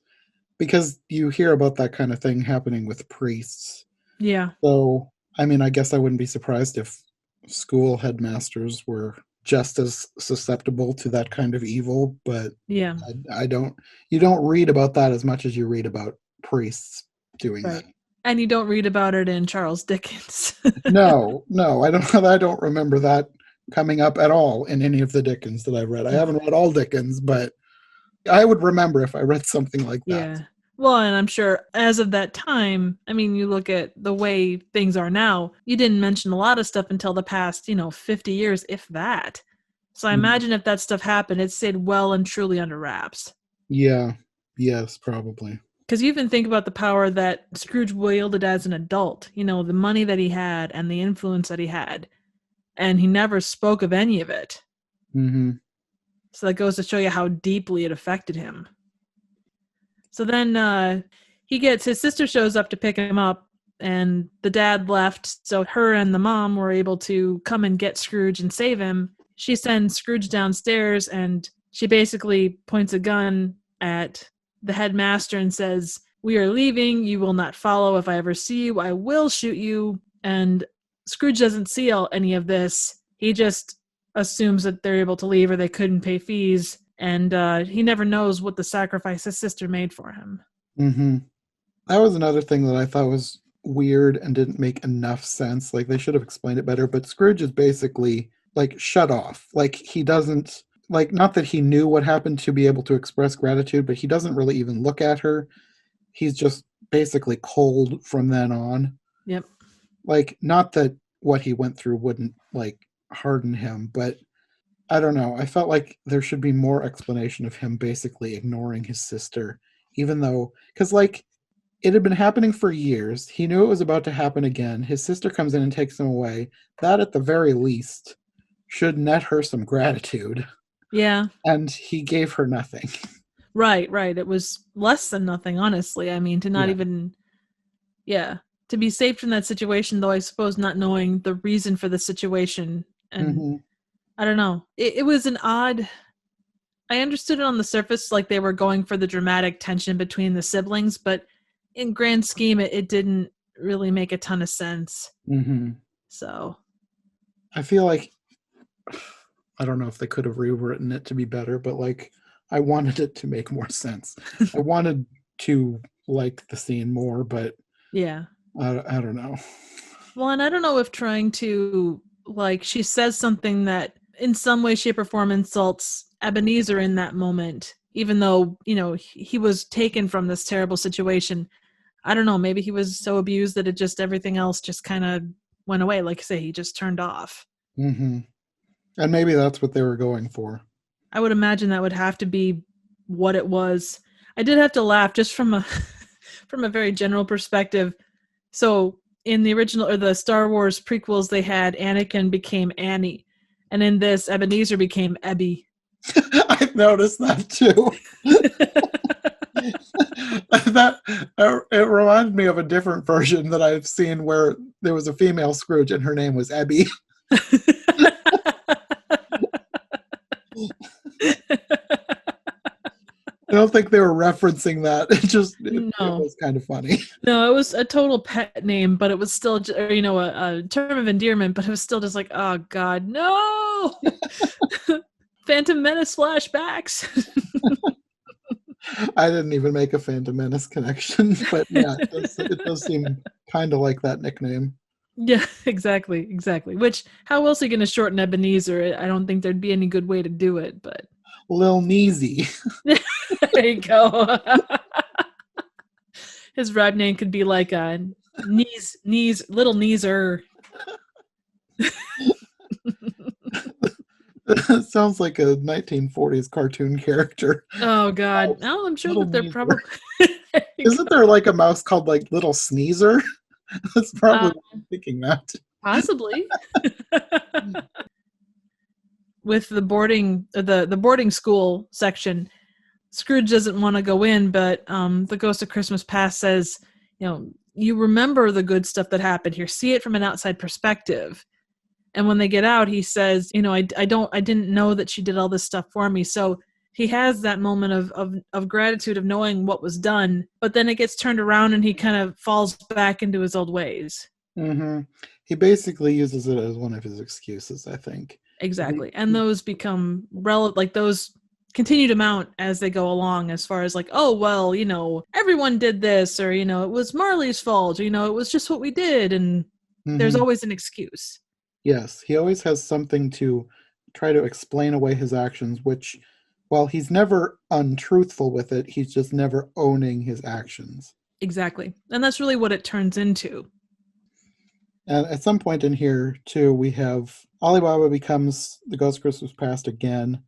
because you hear about that kind of thing happening with priests. Yeah, So, I mean, I guess I wouldn't be surprised if school headmasters were just as susceptible to that kind of evil, but yeah, I don't, you don't read about that as much as you read about priests doing that. right. And you don't read about it in Charles Dickens. No, no, I don't remember that coming up at all in any of the Dickens that I've read. I haven't read all Dickens, but I would remember if I read something like that. Yeah. Well, and I'm sure as of that time, I mean, you look at the way things are now, you didn't mention a lot of stuff until the past, 50 years, if that. So I Mhm. imagine if that stuff happened, it stayed well and truly under wraps. Yeah, yes, probably. Because you even think about the power that Scrooge wielded as an adult, the money that he had and the influence that he had. And he never spoke of any of it. Hmm. So that goes to show you how deeply it affected him. So then his sister shows up to pick him up, and the dad left. So her and the mom were able to come and get Scrooge and save him. She sends Scrooge downstairs, and she basically points a gun at the headmaster and says, "We are leaving. You will not follow. If I ever see you, I will shoot you." And Scrooge doesn't see any of this. He just assumes that they're able to leave or they couldn't pay fees. And he never knows what the sacrifice his sister made for him. Mm-hmm. That was another thing that I thought was weird and didn't make enough sense. Like, they should have explained it better, but Scrooge is basically, like, shut off. Like, he doesn't, like, not that he knew what happened to be able to express gratitude, but he doesn't really even look at her. He's just basically cold from then on. Yep. Like, not that what he went through wouldn't, like, harden him, but I don't know. I felt like there should be more explanation of him basically ignoring his sister, even though, because, like, it had been happening for years. He knew it was about to happen again. His sister comes in and takes him away. That, at the very least, should net her some gratitude. Yeah. And he gave her nothing. Right. It was less than nothing, honestly. I mean, to not even, to be saved from that situation, though I suppose not knowing the reason for the situation. And I don't know. It was an odd. I understood it on the surface, like they were going for the dramatic tension between the siblings, but in grand scheme, it didn't really make a ton of sense. So I feel like, I don't know if they could have rewritten it to be better, but, like, I wanted it to make more sense. I wanted to like the scene more, but yeah. I don't know. Well, and I don't know if trying to, like, she says something that in some way, shape, or form insults Ebenezer in that moment, even though, he was taken from this terrible situation. I don't know, maybe he was so abused that everything else just kind of went away. Like I say, he just turned off. And maybe that's what they were going for. I would imagine that would have to be what it was. I did have to laugh just from a from a very general perspective. So in the original or the Star Wars prequels, they had Anakin became Annie, and in this, Ebenezer became Ebby. I've noticed that too. It reminded me of a different version that I've seen where there was a female Scrooge and her name was Ebby. I don't think they were referencing that. It was kind of funny. No, it was a total pet name, but it was still, a term of endearment, but it was still just like, oh God, no! Phantom Menace flashbacks. I didn't even make a Phantom Menace connection, but yeah, it does seem kind of like that nickname. Yeah, exactly. Which, how else are you going to shorten Ebenezer? I don't think there'd be any good way to do it, but... Lil Neezy. There you go. His rap name could be like Little Kneeser. It sounds like a 1940s cartoon character. Oh God! Oh, I'm sure that they're probably. Isn't there like a mouse called like Little Sneezer? That's probably thinking that. Possibly. With the boarding school section, Scrooge doesn't want to go in, but the Ghost of Christmas Past says, you remember the good stuff that happened here. See it from an outside perspective. And when they get out, he says, I didn't know that she did all this stuff for me. So he has that moment of gratitude of knowing what was done, but then it gets turned around and he kind of falls back into his old ways. He basically uses it as one of his excuses, I think. Exactly. And those become relevant, like those continue to mount as they go along, as far as like, oh, well, everyone did this, or, it was Marley's fault, or, it was just what we did. And there's always an excuse. Yes, he always has something to try to explain away his actions, which, while he's never untruthful with it, he's just never owning his actions. Exactly. And that's really what it turns into. And at some point in here, too, we have Alibaba becomes the Ghost of Christmas Past again,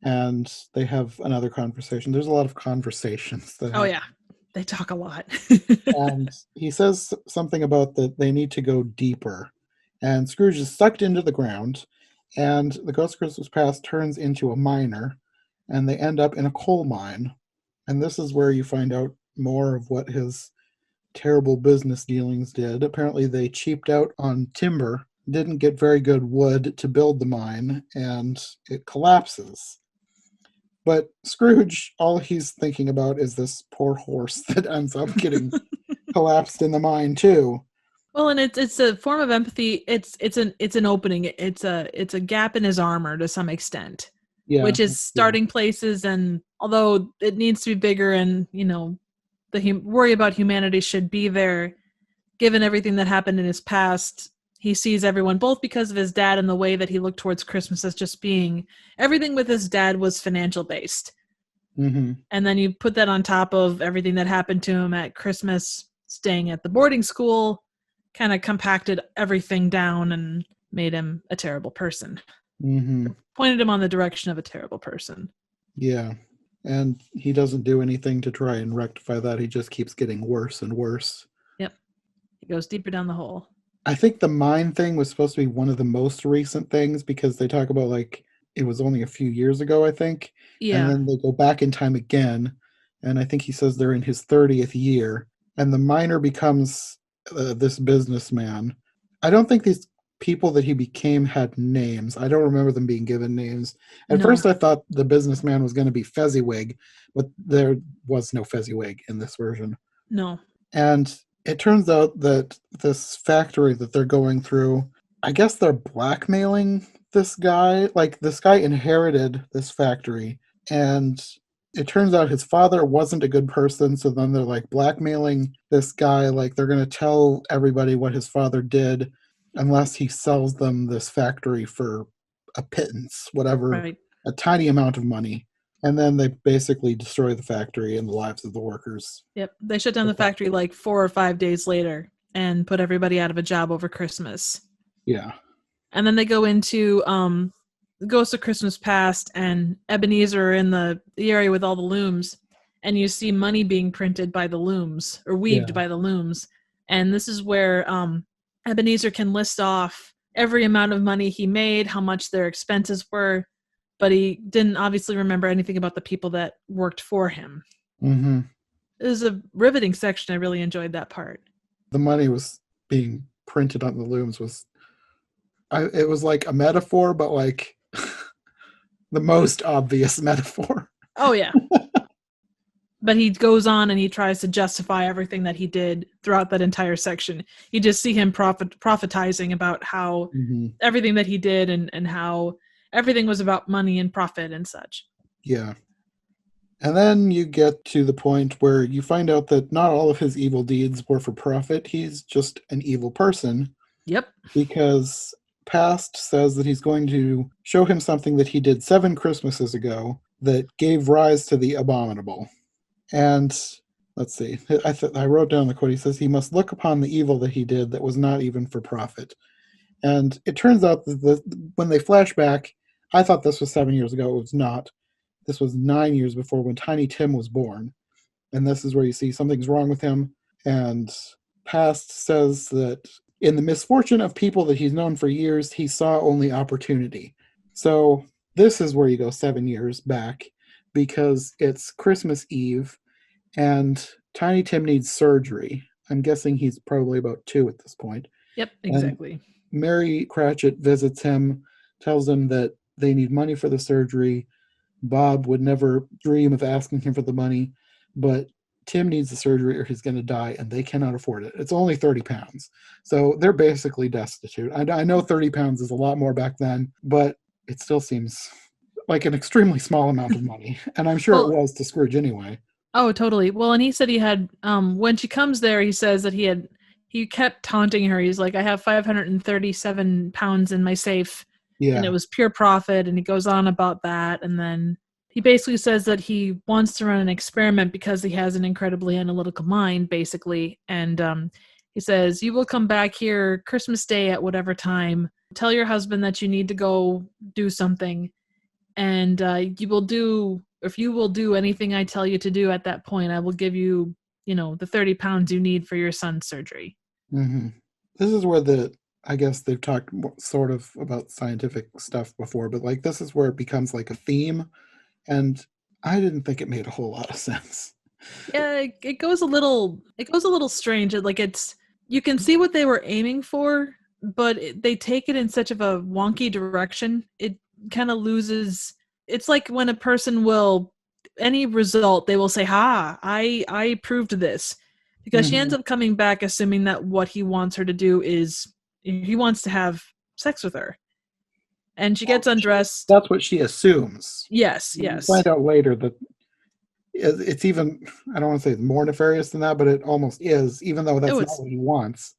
and they have another conversation. There's a lot of conversations. Yeah. They talk a lot. And he says something about that they need to go deeper. And Scrooge is sucked into the ground, And the Ghost of Christmas Past turns into a miner, and they end up in a coal mine. And this is where you find out more of what his terrible business dealings did. Apparently, they cheaped out on timber, didn't get very good wood to build the mine, and it collapses. But Scrooge, all he's thinking about is this poor horse that ends up getting collapsed in the mine too. Well, and it's a form of empathy. It's an opening. It's a gap in his armor to some extent, Yeah, which is that's true. starting places. And although it needs to be bigger, and the worry about humanity should be there, given everything that happened in his past, he sees everyone, both because of his dad and the way that he looked towards Christmas as just being everything with his dad was financial based. Mm-hmm. And then you put that on top of everything that happened to him at Christmas, staying at the boarding school, kind of compacted everything down and made him a terrible person. Mm-hmm. Pointed him on the direction of a terrible person. Yeah. And he doesn't do anything to try and rectify that. He just keeps getting worse and worse. Yep. He goes deeper down the hole. I think the mine thing was supposed to be one of the most recent things because they talk about like it was only a few years ago, I think. And Yeah. then they go back in time again. And I think he says they're in his 30th year. And the miner becomes this businessman. I don't think these people that he became had names. I don't remember them being given names. At No. first, I thought the businessman was going to be Fezziwig, but there was no Fezziwig in this version. No. And it turns out that this factory that they're going through, I guess they're blackmailing this guy. Like, this guy inherited this factory, and it turns out his father wasn't a good person, so then they're like blackmailing this guy. Like, they're going to tell everybody what his father did unless he sells them this factory for a pittance, whatever, Right. a tiny amount of money. And then they basically destroy the factory and the lives of the workers. Yep. They shut down the factory like 4 or 5 days later and put everybody out of a job over Christmas. Yeah. And then they go into Ghost of Christmas Past, and Ebenezer in the area with all the looms, and you see money being printed by the looms or weaved by the looms. And this is where Ebenezer can list off every amount of money he made, how much their expenses were, but he didn't obviously remember anything about the people that worked for him. Mm-hmm. It was a riveting section. I really enjoyed that part. The money was being printed on the looms it was like a metaphor, but like the most obvious metaphor. Oh, yeah. But he goes on and he tries to justify everything that he did throughout that entire section. You just see him prophetizing about how everything that he did and how everything was about money and profit and such. Yeah. And then you get to the point where you find out that not all of his evil deeds were for profit. He's just an evil person. Yep. Because Past says that he's going to show him something that he did 7 Christmases ago that gave rise to the abominable. And let's see, I wrote down the quote. He says he must look upon the evil that he did that was not even for profit. And it turns out that when they flash back, I thought this was 7 years ago. It was not. This was 9 years before, when Tiny Tim was born. And this is where you see something's wrong with him. And Past says that in the misfortune of people that he's known for years, he saw only opportunity. So this is where you go 7 years back, because it's Christmas Eve and Tiny Tim needs surgery. I'm guessing he's probably about 2 at this point. Yep, exactly. And Mary Cratchit visits him, tells him that they need money for the surgery. Bob would never dream of asking him for the money, but Tim needs the surgery or he's going to die, and they cannot afford it. It's only 30 pounds. So they're basically destitute. I know 30 pounds is a lot more back then, but it still seems like an extremely small amount of money. And I'm sure it was to Scrooge anyway. Oh, totally. Well, and he said he had, when she comes there, he says that he kept taunting her. He's like, I have 537 pounds in my safe. Yeah. And it was pure profit. And he goes on about that. And then he basically says that he wants to run an experiment because he has an incredibly analytical mind, basically. And he says, you will come back here Christmas Day at whatever time. Tell your husband that you need to go do something. And you will do, if you will do anything I tell you to do at that point, I will give you, the 30 pounds you need for your son's surgery. Mm-hmm. This is where I guess they've talked sort of about scientific stuff before, but like this is where it becomes like a theme, and I didn't think it made a whole lot of sense. Yeah, it goes a little strange. Like it's you can see what they were aiming for, but they take it in such of a wonky direction. It kind of loses. It's like when a person will any result they will say, "Ha, I proved this," because she ends Hmm. up coming back assuming that what he wants her to do is he wants to have sex with her, and she gets undressed. That's what she assumes. Yes, You yes. find out later that it's even, I don't want to say it's more nefarious than that, but it almost is, even though Oh, that's not it's what he wants.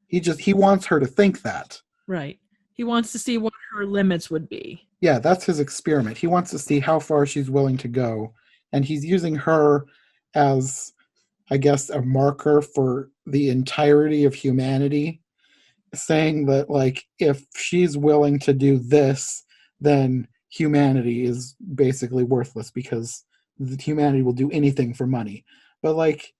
He wants her to think that. right. He wants to see what her limits would be. Yeah, that's his experiment. He wants to see how far she's willing to go. And he's using her as, I guess, a marker for the entirety of humanity, saying that, like, if she's willing to do this, then humanity is basically worthless because humanity will do anything for money. But, like,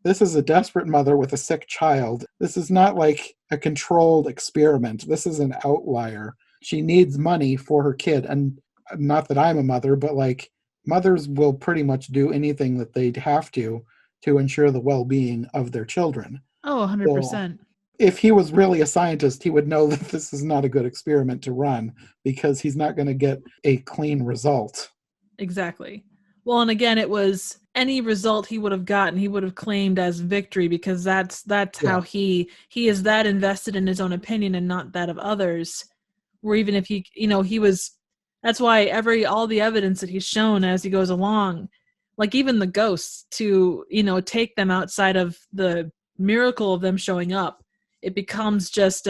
this is a desperate mother with a sick child. This is not like a controlled experiment. This is an outlier. She needs money for her kid. And not that I'm a mother, but like mothers will pretty much do anything that they have to ensure the well being of their children. Oh, So 100%. if he was really a scientist, he would know that this is not a good experiment to run because he's not going to get a clean result. Exactly. Well, and again, it was any result he would have gotten, he would have claimed as victory because that's Yeah. how he is that invested in his own opinion and not that of others. Where even if he, he was, that's why all the evidence that he's shown as he goes along, like even the ghosts, to take them outside of the miracle of them showing up, it becomes just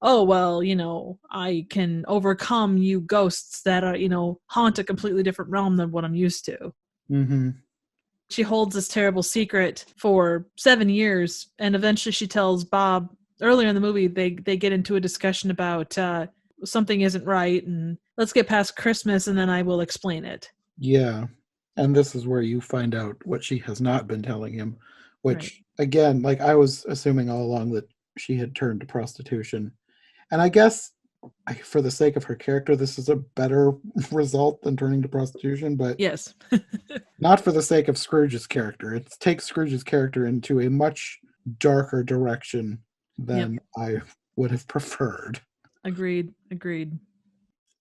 oh well, I can overcome you ghosts that are haunt a completely different realm than what I'm used to. Mm-hmm. She holds this terrible secret for 7 years, and eventually she tells Bob. Earlier in the movie, they get into a discussion about something isn't right, and let's get past Christmas, and then I will explain it. Yeah. And this is where you find out what she has not been telling him, Right. which, again, like I was assuming all along that she had turned to prostitution. And I guess for the sake of her character, this is a better result than turning to prostitution, but Yes. not for the sake of Scrooge's character. It takes Scrooge's character into a much darker direction Yep. than I would have preferred. Agreed. Agreed.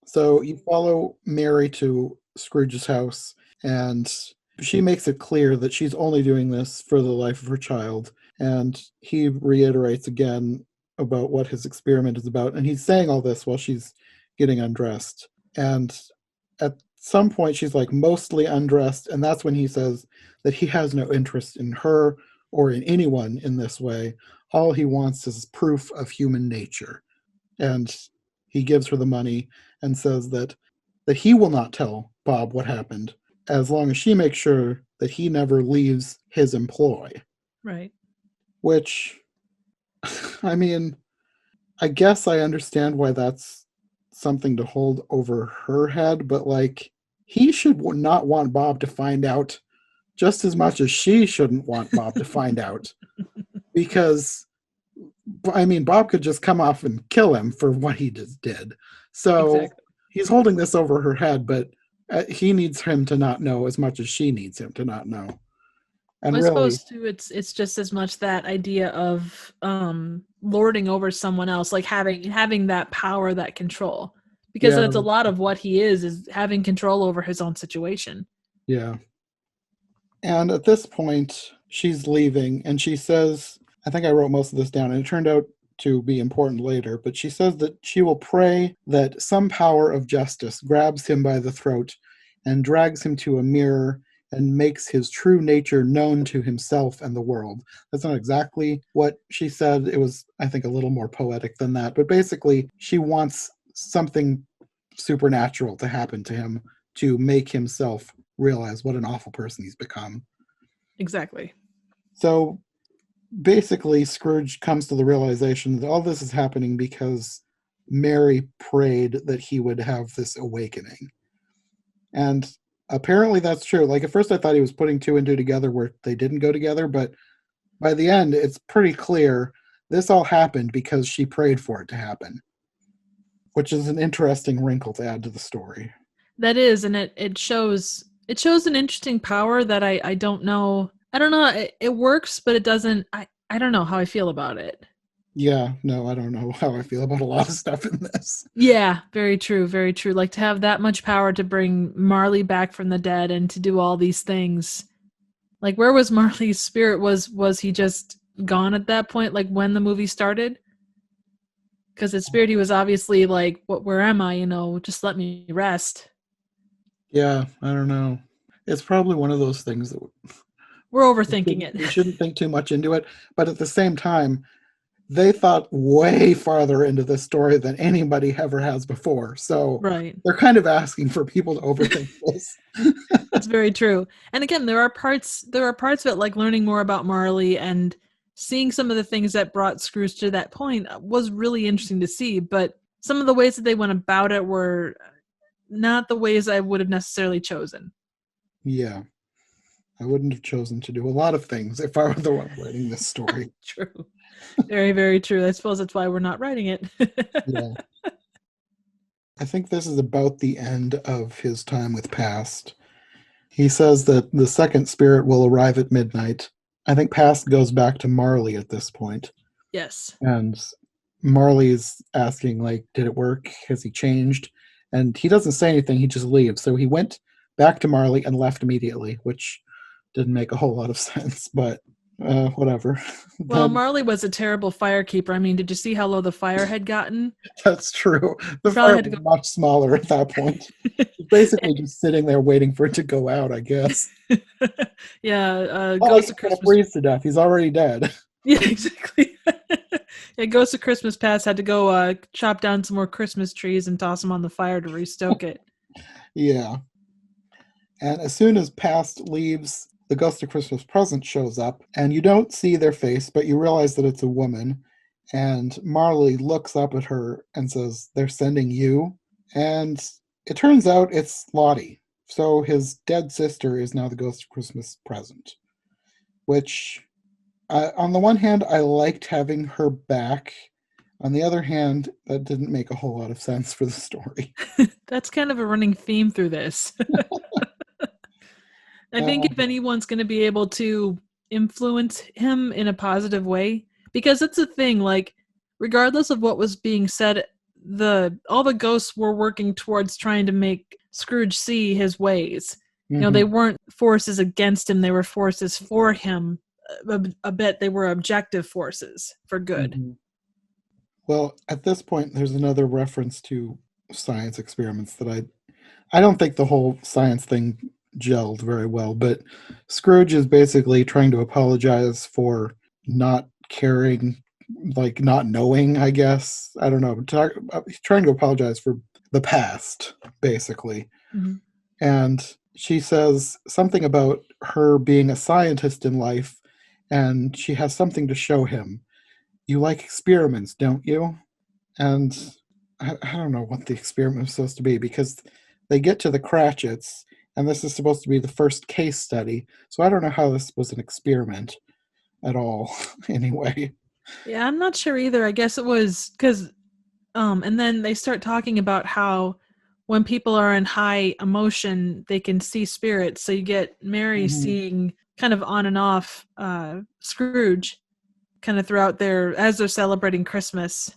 So you follow Mary to Scrooge's house, and she makes it clear that she's only doing this for the life of her child. And he reiterates again about what his experiment is about. And he's saying all this while she's getting undressed. And at some point, she's like mostly undressed. And that's when he says that he has no interest in her or in anyone in this way. All he wants is proof of human nature. And he gives her the money and says that he will not tell Bob what happened as long as she makes sure that he never leaves his employ. Right. Which, I mean, I guess I understand why that's something to hold over her head, but like, he should not want Bob to find out just as much as she shouldn't want Bob to find out. Because, I mean, Bob could just come off and kill him for what he just did. So Exactly. he's holding this over her head, but he needs him to not know as much as she needs him to not know. And I really, suppose too, it's just as much that idea of lording over someone else, like having that power, that control, because yeah, that's a lot of what he is having control over his own situation. yeah. And at this point, she's leaving, and she says, I think I wrote most of this down, and it turned out to be important later, but she says that she will pray that some power of justice grabs him by the throat and drags him to a mirror and makes his true nature known to himself and the world. That's not exactly what she said. It was, I think, a little more poetic than that. But basically, she wants something supernatural to happen to him to make himself realize what an awful person he's become. Exactly. So basically, Scrooge comes to the realization that all this is happening because Mary prayed that he would have this awakening. And apparently that's true. Like at first I thought he was putting two and two together where they didn't go together, but by the end it's pretty clear this all happened because she prayed for it to happen, which is an interesting wrinkle to add to the story. That is, and it shows an interesting power that I don't know. I don't know. It works, but it doesn't. I don't know how I feel about it. Yeah, no, I don't know how I feel about a lot of stuff in this. Yeah, very true, very true. Like to have that much power to bring Marley back from the dead and to do all these things. Like where was Marley's spirit? Was he just gone at that point? Like when the movie started? Because his spirit, he was obviously like, "What? Where am I? You know, just let me rest." Yeah, I don't know. It's probably one of those things that We're overthinking it. we shouldn't think too much into it, but at the same time, they thought way farther into this story than anybody ever has before. So Right. they're kind of asking for people to overthink this. That's very true. And again, there are parts of it like learning more about Marley and seeing some of the things that brought Scrooge to that point was really interesting to see, but some of the ways that they went about it were not the ways I would have necessarily chosen. Yeah, I wouldn't have chosen to do a lot of things if I were the one writing this story. True. Very, very true. I suppose that's why we're not writing it. Yeah. I think this is about the end of his time with Past. He says that the second spirit will arrive at midnight. I think Past goes back to Marley at this point, Yes. and Marley's asking, like, did it work? Has he changed? And he doesn't say anything, he just leaves. So he went back to Marley and left immediately, which didn't make a whole lot of sense, but whatever. Well, Then Marley was a terrible firekeeper. I mean, did you see how low the fire had gotten? that's true. He The probably fire had to was much smaller at that point. He's basically just sitting there waiting for it to go out, I guess. go. Yeah, Oh, like Ghost he's of gonna Christmas. freeze to death. He's already dead. Yeah, exactly. Yeah, Ghost of Christmas Past had to go chop down some more Christmas trees and toss them on the fire to restoke it. Yeah. And as soon as Past leaves, the Ghost of Christmas Present shows up, and you don't see their face, but you realize that it's a woman. And Marley looks up at her and says, "They're sending you." And it turns out it's Lottie. So his dead sister is now the Ghost of Christmas Present, which, on the one hand, I liked having her back. On the other hand, that didn't make a whole lot of sense for the story. That's kind of a running theme through this. I think Uh, if anyone's going to be able to influence him in a positive way, because it's a thing, like, regardless of what was being said, all the ghosts were working towards trying to make Scrooge see his ways. You know, they mhm, weren't forces against him, they were forces for him. A bit, they were objective forces for good. mhm. Well, at this point, there's another reference to science experiments that I don't think the whole science thing gelled very well, but Scrooge is basically trying to apologize for not caring, like not knowing, I guess. I don't know. He's trying to apologize for the past, basically. Mhm. And she says something about her being a scientist in life, and she has something to show him. You like experiments, don't you? And I don't know what the experiment is supposed to be because they get to the Cratchits, and this is supposed to be the first case study. So I don't know how this was an experiment at all, anyway. Yeah, I'm not sure either. I guess it was because and then they start talking about how when people are in high emotion, they can see spirits. So you get Mary Mhm. seeing kind of on and off Scrooge kind of throughout as they're celebrating Christmas.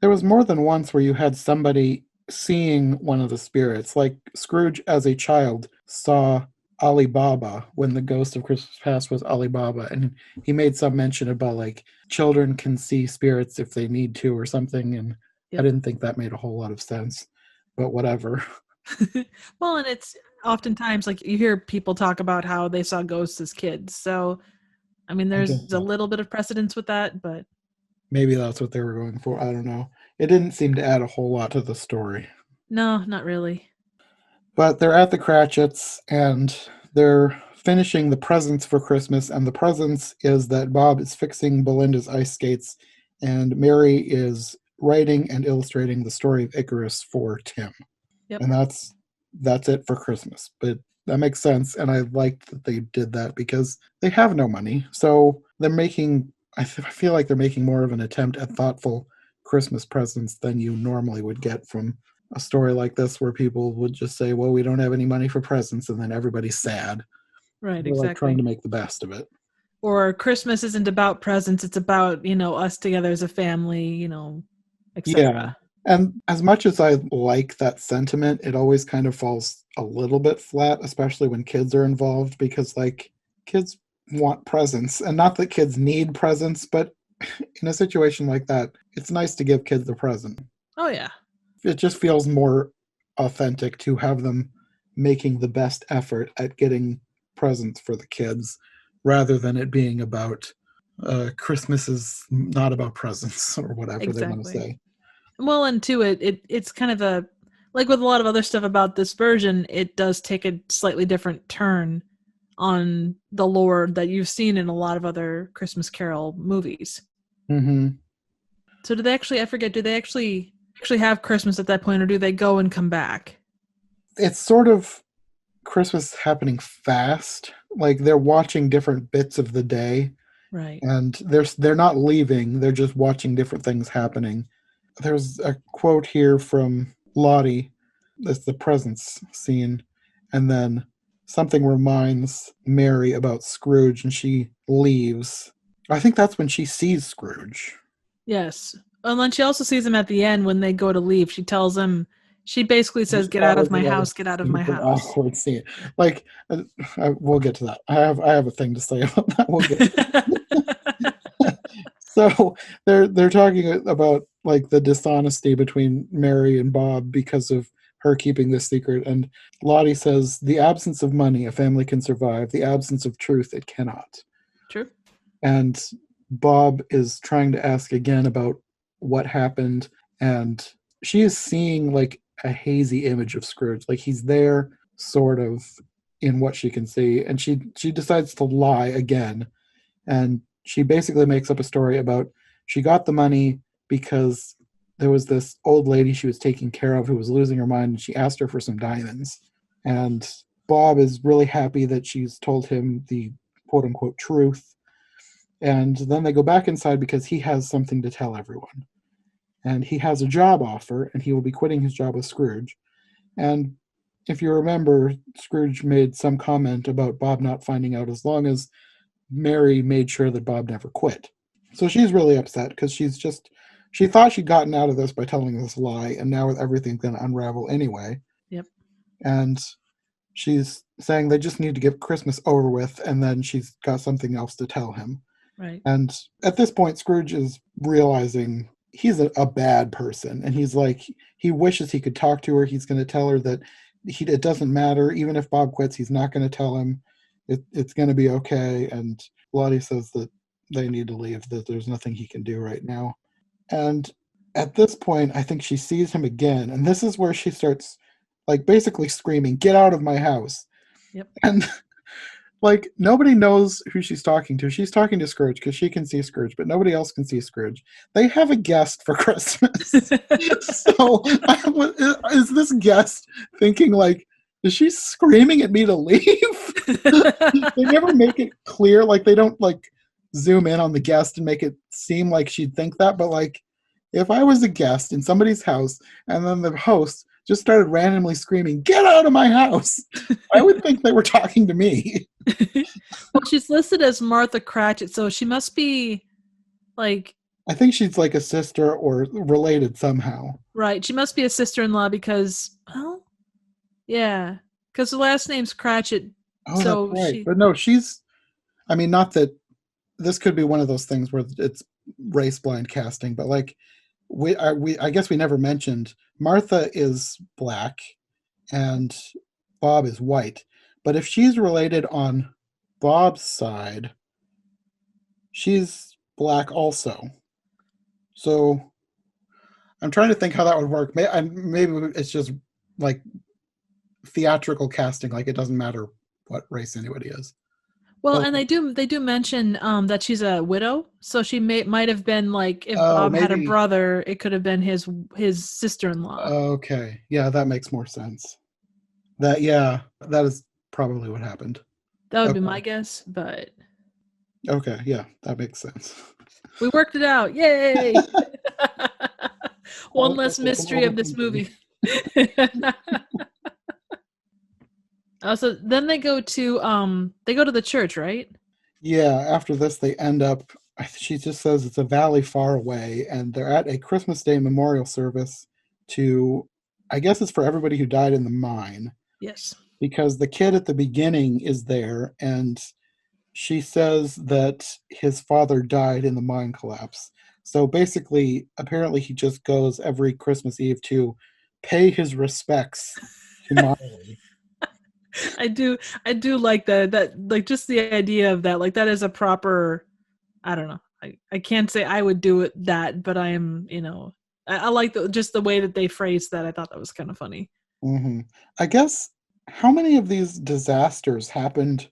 There was more than once where you had somebody seeing one of the spirits, like Scrooge as a child saw Ali Baba when the ghost of Christmas Past was Ali Baba, and he made some mention about like children can see spirits if they need to or something, and I Yep. didn't think that made a whole lot of sense, but whatever. Well, and it's oftentimes like you hear people talk about how they saw ghosts as kids. So, I mean, I guess there's a so. little bit of precedence with that, but Maybe that's what they were going for. I don't know. It didn't seem to add a whole lot to the story. no, not really. But they're at the Cratchits and they're finishing the presents for Christmas. And the presents is that Bob is fixing Belinda's ice skates and Mary is writing and illustrating the story of Icarus for Tim. Yep. And that's it for Christmas. But that makes sense. And I like that they did that because they have no money. So they're making I feel like they're making more of an attempt at thoughtful Christmas presents than you normally would get from a story like this, where people would just say, well, we don't have any money for presents, and then everybody's sad. Right, They're like trying to exactly. make the best of it. Or Christmas isn't about presents, it's about, us together as a family, Yeah. etc. And as much as I like that sentiment, it always kind of falls a little bit flat, especially when kids are involved, because, like, kids want presents. And not that kids need presents, but in a situation like that, it's nice to give kids a present. Oh yeah. It just feels more authentic to have them making the best effort at getting presents for the kids rather than it being about Christmas is not about presents or whatever they want to Exactly. say. Well, and to it's kind of a like with a lot of other stuff about this version, it does take a slightly different turn on the lore that you've seen in a lot of other Christmas Carol movies. Mm-hmm. So do they actually? I forget. Do they actually have Christmas at that point, or do they go and come back? It's sort of Christmas happening fast. Like they're watching different bits of the day, Right. and they're not leaving. They're just watching different things happening. There's a quote here from Lottie. That's the presents scene, and then something reminds Mary about Scrooge, and she leaves. I think that's when she sees Scrooge. Yes. And then she also sees him at the end when they go to leave. She tells him. She basically says, "Get That out of was my another house! Get out of my super house!" awkward scene. Like, we'll get to that. I have a thing to say about that. We'll get to that. So they're talking about like the dishonesty between Mary and Bob because of her keeping this secret. And Lottie says, "The absence of money a family can survive. The absence of truth it cannot." True. And Bob is trying to ask again about what happened, and she is seeing like a hazy image of Scrooge. Like he's there, sort of, in what she can see, and she decides to lie again, and she basically makes up a story about she got the money because there was this old lady she was taking care of who was losing her mind, and she asked her for some diamonds. And Bob is really happy that she's told him the quote unquote truth. And then they go back inside because he has something to tell everyone. And he has a job offer, and he will be quitting his job with Scrooge. And if you remember, Scrooge made some comment about Bob not finding out as long as Mary made sure that Bob never quit. So she's really upset because she thought she'd gotten out of this by telling this lie, and now everything's going to unravel anyway. Yep. And she's saying they just need to get Christmas over with, and then she's got something else to tell him. Right. And at this point, Scrooge is realizing he's a bad person, and he's like, he wishes he could talk to her. He's going to tell her that it doesn't matter. Even if Bob quits, he's not going to tell him. It's going to be okay. And Lottie says that they need to leave, that there's nothing he can do right now. And at this point, I think she sees him again. And this is where she starts, like, basically screaming, "Get out of my house." Yep. And like, nobody knows who she's talking to. She's talking to Scrooge because she can see Scrooge, but nobody else can see Scrooge. They have a guest for Christmas. So is this guest thinking, like, is she screaming at me to leave? They never make it clear. Like, they don't, like, zoom in on the guest and make it seem like she'd think that. But, like, if I was a guest in somebody's house and then the host just started randomly screaming, "Get out of my house," I would think they were talking to me. Well, she's listed as Martha Cratchit, so she must be like. I think she's like a sister or related somehow. Right. She must be a sister-in-law because, well, yeah, because the last name's Cratchit. Oh, that's So right. she. But no, I mean, not that this could be one of those things where it's race blind casting, but like, I guess we never mentioned Martha is black and Bob is white. But if she's related on Bob's side, she's black also. So I'm trying to think how that would work. Maybe it's just like theatrical casting, like it doesn't matter what race anybody is. Well, But and they do mention that she's a widow, so she might have been like if oh, Bob had a maybe brother, it could have been his sister-in-law. okay, yeah, that makes more sense. That is probably what happened. That would be Okay, my guess, but Okay, yeah, that makes sense. We worked it out. Yay! One All less it's an mystery of this overthinking. movie. So then they go to the church, right? Yeah, after this, they end up. She just says it's a valley far away, and they're at a Christmas Day memorial service to, I guess it's for everybody who died in the mine, Yes. because the kid at the beginning is there, and she says that his father died in the mine collapse. So basically, apparently, he just goes every Christmas Eve to pay his respects to Miley. I do like that like just the idea of that, like that is a proper, I don't know. I can't say I would do it that, but I am, I like just the way that they phrased that. I thought that was kind of funny. Hmm. I guess how many of these disasters happened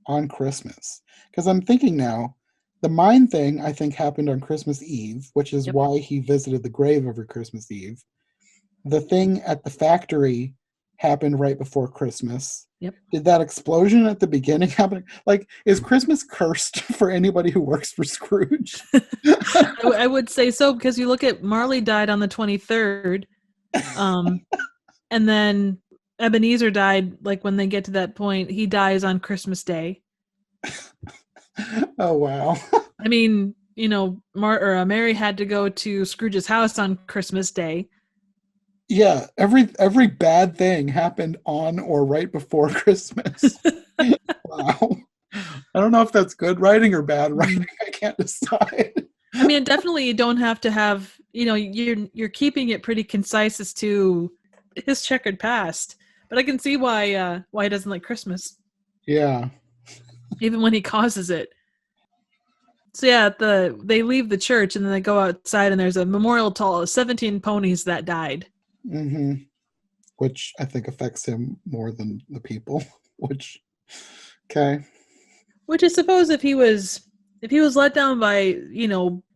on Christmas? Because I'm thinking now, the mine thing I think happened on Christmas Eve, which is Yep. why he visited the grave every Christmas Eve. The thing at the factory happened right before Christmas. Yep. Did that explosion at the beginning happen? Like, is Christmas cursed for anybody who works for Scrooge? I would say so because you look at Marley died on the 23rd, um, and then Ebenezer died like when they get to that point. He dies on Christmas Day. Oh wow. I mean, Mary had to go to Scrooge's house on Christmas Day. Yeah, every bad thing happened on or right before Christmas. Wow. I don't know if that's good writing or bad writing. Mm. I can't decide. I mean, definitely you don't have to have, you're keeping it pretty concise as to his checkered past. But I can see why he doesn't like Christmas, Yeah. even when he causes it. So yeah, they leave the church and then they go outside and there's a memorial to 17 ponies that died. Hmm. Which I think affects him more than the people. Which, okay. Which I suppose if he was let down by,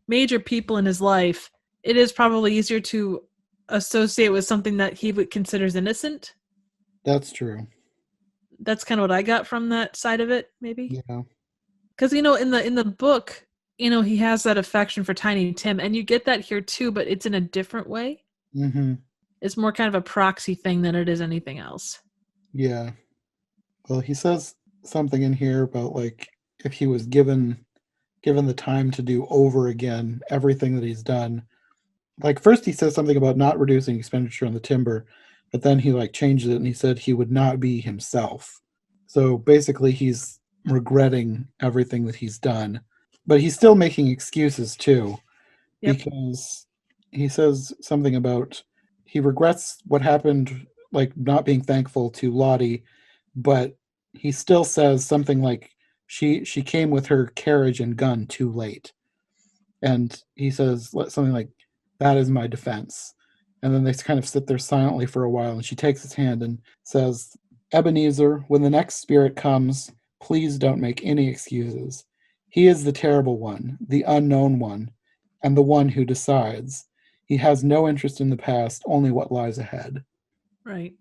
major people in his life, it is probably easier to associate with something that he would considers innocent. That's true. That's kind of what I got from that side of it, maybe. Yeah. Because in the book, he has that affection for Tiny Tim, and you get that here too, but it's in a different way. Hmm. It's more kind of a proxy thing than it is anything else. Yeah. Well, he says something in here about like if he was given the time to do over again everything that he's done. Like first he says something about not reducing expenditure on the timber, but then he like changed it and he said he would not be himself. So basically he's regretting everything that he's done, but he's still making excuses too Yep. because he says something about he regrets what happened, like not being thankful to Lottie, but he still says something like she came with her carriage and gun too late, and he says something like that is my defense, and then they kind of sit there silently for a while, and she takes his hand and says, Ebenezer, when the next spirit comes, please don't make any excuses. He is the terrible one, the unknown one, and the one who decides. He has no interest in the past, only what lies ahead. Right.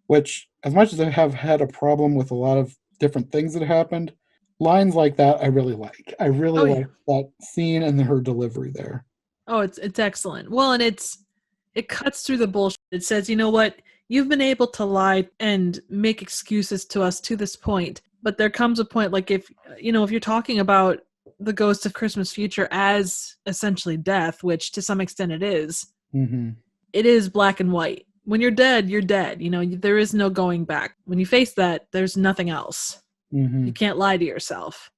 Which, as much as I have had a problem with a lot of different things that happened, lines like that I really like. I really Oh yeah. like that scene and her delivery there. Oh, it's excellent. Well, and it cuts through the bullshit. It says, you know what? You've been able to lie and make excuses to us to this point, but there comes a point, like if you're talking about the ghost of Christmas future as essentially death, which to some extent Mm-hmm. it is black and white. When you're dead, you're dead. There is no going back. When you face that, there's nothing else. Mm-hmm. You can't lie to yourself.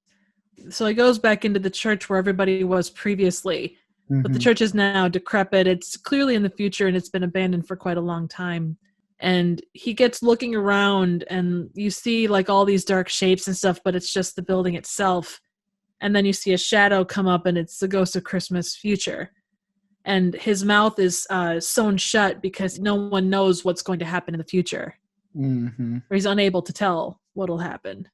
So he goes back into the church where everybody was previously, but the Mm-hmm. church is now decrepit. It's clearly in the future and it's been abandoned for quite a long time. And he gets looking around and you see like all these dark shapes and stuff, but it's just the building itself. And then you see a shadow come up and it's the ghost of Christmas future. And his mouth is sewn shut because no one knows what's going to happen in the future, Mm-hmm. or he's unable to tell what'll happen.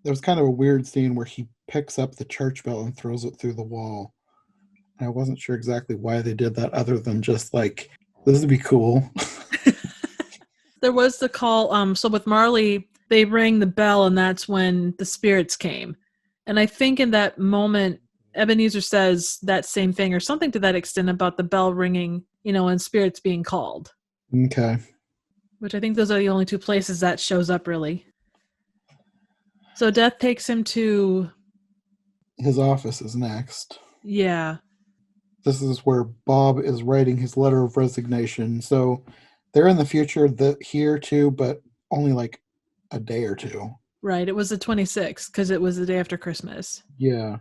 There's kind of a weird scene where he picks up the church bell and throws it through the wall. I wasn't sure exactly why they did that, other than just like, this would be cool. There was the call. So with Marley, they rang the bell, and that's when the spirits came. And I think in that moment, Ebenezer says that same thing or something to that extent about the bell ringing, and spirits being called. Okay. Which I think those are the only two places that shows up, really. So Death takes him to... His office is next. Yeah. This is where Bob is writing his letter of resignation. So they're in the future here too, but only like a day or two. Right. It was the 26th because it was the day after Christmas. Yeah.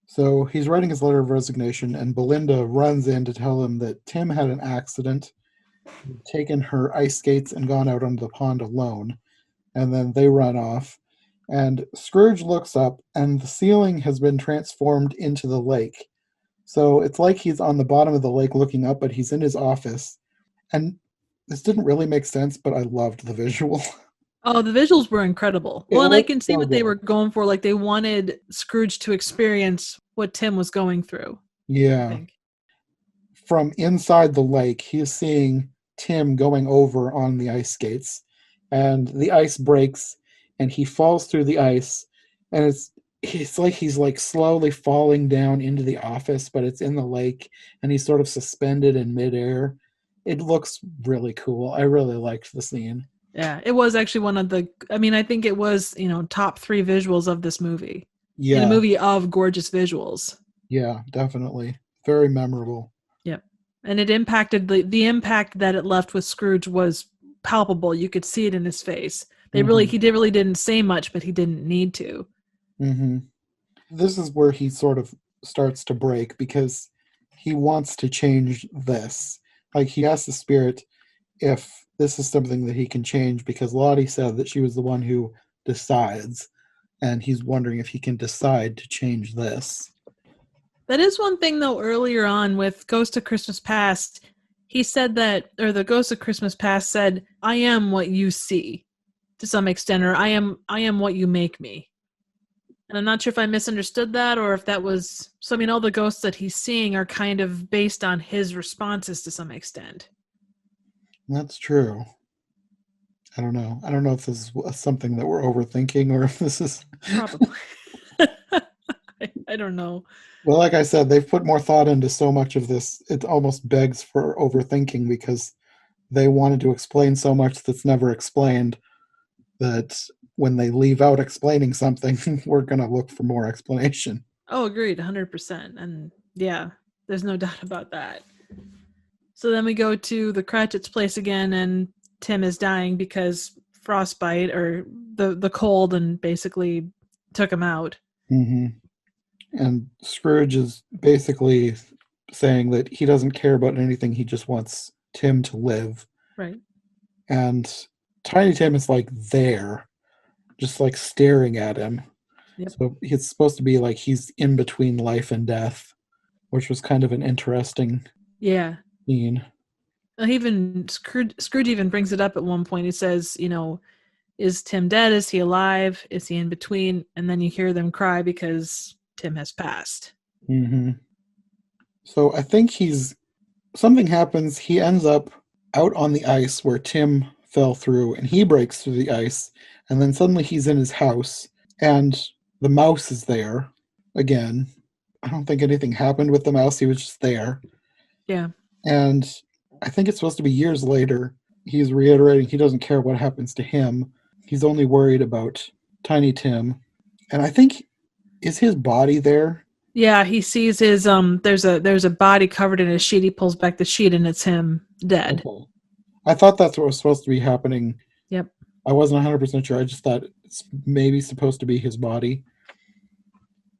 So he's writing his letter of resignation, and Belinda runs in to tell him that Tim had an accident, taken her ice skates, and gone out onto the pond alone. And then they run off. And Scrooge looks up, and the ceiling has been transformed into the lake. So it's like he's on the bottom of the lake looking up, but he's in his office. And this didn't really make sense, but I loved the visual. Oh, the visuals were incredible. It Well, and I looked can see so what they good. were going for. Like they wanted Scrooge to experience what Tim was going through, I Yeah. think. From inside the lake, he's seeing Tim going over on the ice skates, and the ice breaks, and he falls through the ice, and it's like he's like slowly falling down into the office, but it's in the lake, and he's sort of suspended in midair. It looks really cool. I really liked the scene. Yeah, it was actually one of the... I mean, I think it was, top 3 visuals of this movie. In a Yeah, movie of gorgeous visuals. yeah, definitely. Very memorable. Yep. And it impacted the impact that it left with Scrooge was palpable. You could see it in his face. Hmm. He really didn't say much, but he didn't need to. Hmm. This is where he sort of starts to break because he wants to change this. Like he asks the spirit if this is something that he can change because Lottie said that she was the one who decides, and he's wondering if he can decide to change this. That is one thing though earlier on with Ghost of Christmas Past, he said that, or the Ghost of Christmas Past said, I am what you see to some extent, or I am what you make me. And I'm not sure if I misunderstood that or if that was... So, I mean, all the ghosts that he's seeing are kind of based on his responses to some extent. That's true. I don't know. I don't know if this is something that we're overthinking or if this is. Probably. I don't know. Well, like I said, they've put more thought into so much of this. It almost begs for overthinking because they wanted to explain so much that's never explained that when they leave out explaining something, we're going to look for more explanation. Oh, agreed, 100%. And yeah, there's no doubt about that. So then we go to the Cratchit's place again, and Tim is dying because frostbite or the cold and basically took him out. Hmm. And Scrooge is basically saying that he doesn't care about anything. He just wants Tim to live. Right. And Tiny Tim is like there, just like staring at him. Yep. So it's supposed to be like he's in between life and death, which was kind of an interesting Yeah. scene. Even Scrooge even brings it up at one point. He says, is Tim dead? Is he alive? Is he in between? And then you hear them cry because Tim has passed. Hmm. So I think something happens. He ends up out on the ice where Tim fell through, and he breaks through the ice, and then suddenly he's in his house, and the mouse is there again. I don't think anything happened with the mouse. He was just there. Yeah. And I think it's supposed to be years later. He's reiterating he doesn't care what happens to him. He's only worried about Tiny Tim. And I think, is his body there? Yeah, he sees his there's a body covered in a sheet. He pulls back the sheet and it's him dead. Okay. I thought that's what was supposed to be happening. Yep. I wasn't 100% sure. I just thought it's maybe supposed to be his body.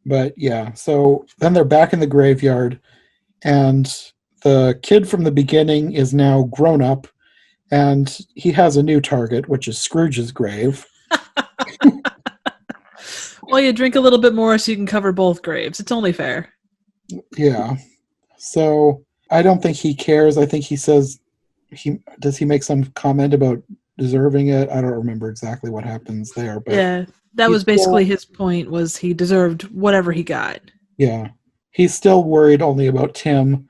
But yeah, so then they're back in the graveyard, and the kid from the beginning is now grown up, and he has a new target, which is Scrooge's grave. Well, you drink a little bit more so you can cover both graves. It's only fair. Yeah. So I don't think he cares. I think he says he make some comment about deserving it. I don't remember exactly what happens there, but Yeah, that was basically his point, was he deserved whatever he got. yeah. He's still worried only about Tim,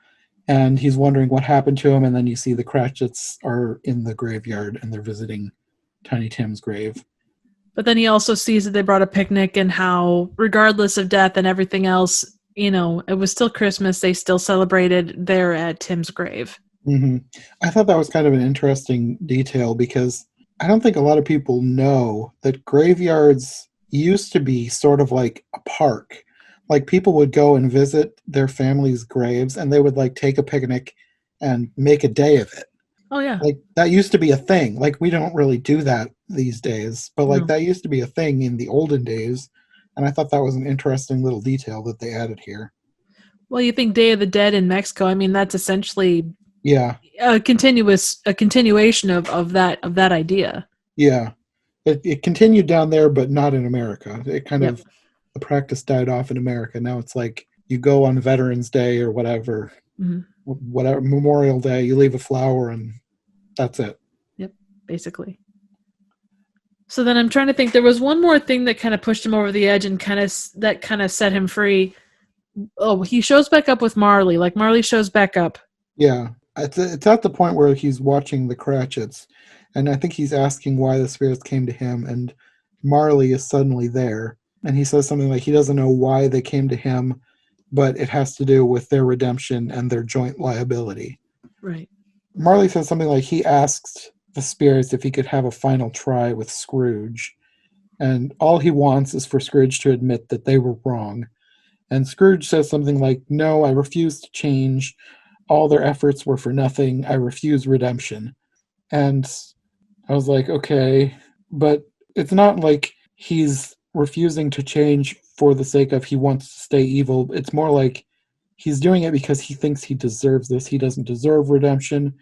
and he's wondering what happened to him, and then you see the Cratchits are in the graveyard and they're visiting Tiny Tim's grave. But then he also sees that they brought a picnic and how, regardless of death and everything else, it was still Christmas. They still celebrated there at Tim's grave. Hmm. I thought that was kind of an interesting detail because I don't think a lot of people know that graveyards used to be sort of like a park. Like people would go and visit their family's graves and they would like take a picnic and make a day of it. Oh, yeah. Like that used to be a thing. Like we don't really do that these days, but like No. that used to be a thing in the olden days. And I thought that was an interesting little detail that they added here. Well, you think Day of the Dead in Mexico, I mean, that's essentially Yeah, a continuation of that idea. yeah. It continued down there, but not in America. It kind Yep. of the practice died off in America. Now it's like you go on Veterans Day or whatever, Hmm. whatever Memorial Day, you leave a flower and that's it. Yep. Basically. So then I'm trying to think. There was one more thing that kind of pushed him over the edge and kind of set him free. Oh, he shows back up with Marley. Like Marley shows back up. Yeah, it's at the point where he's watching the Cratchits, and I think he's asking why the spirits came to him, and Marley is suddenly there, and he says something like he doesn't know why they came to him, but it has to do with their redemption and their joint liability. Right. Marley says something like he asked the spirits if he could have a final try with Scrooge, and all he wants is for Scrooge to admit that they were wrong. And Scrooge says something like, "No, I refuse to change. All their efforts were for nothing. I refuse redemption." And I was like, okay, but it's not like he's refusing to change for the sake of he wants to stay evil. It's more like he's doing it because he thinks he deserves this. He doesn't deserve redemption,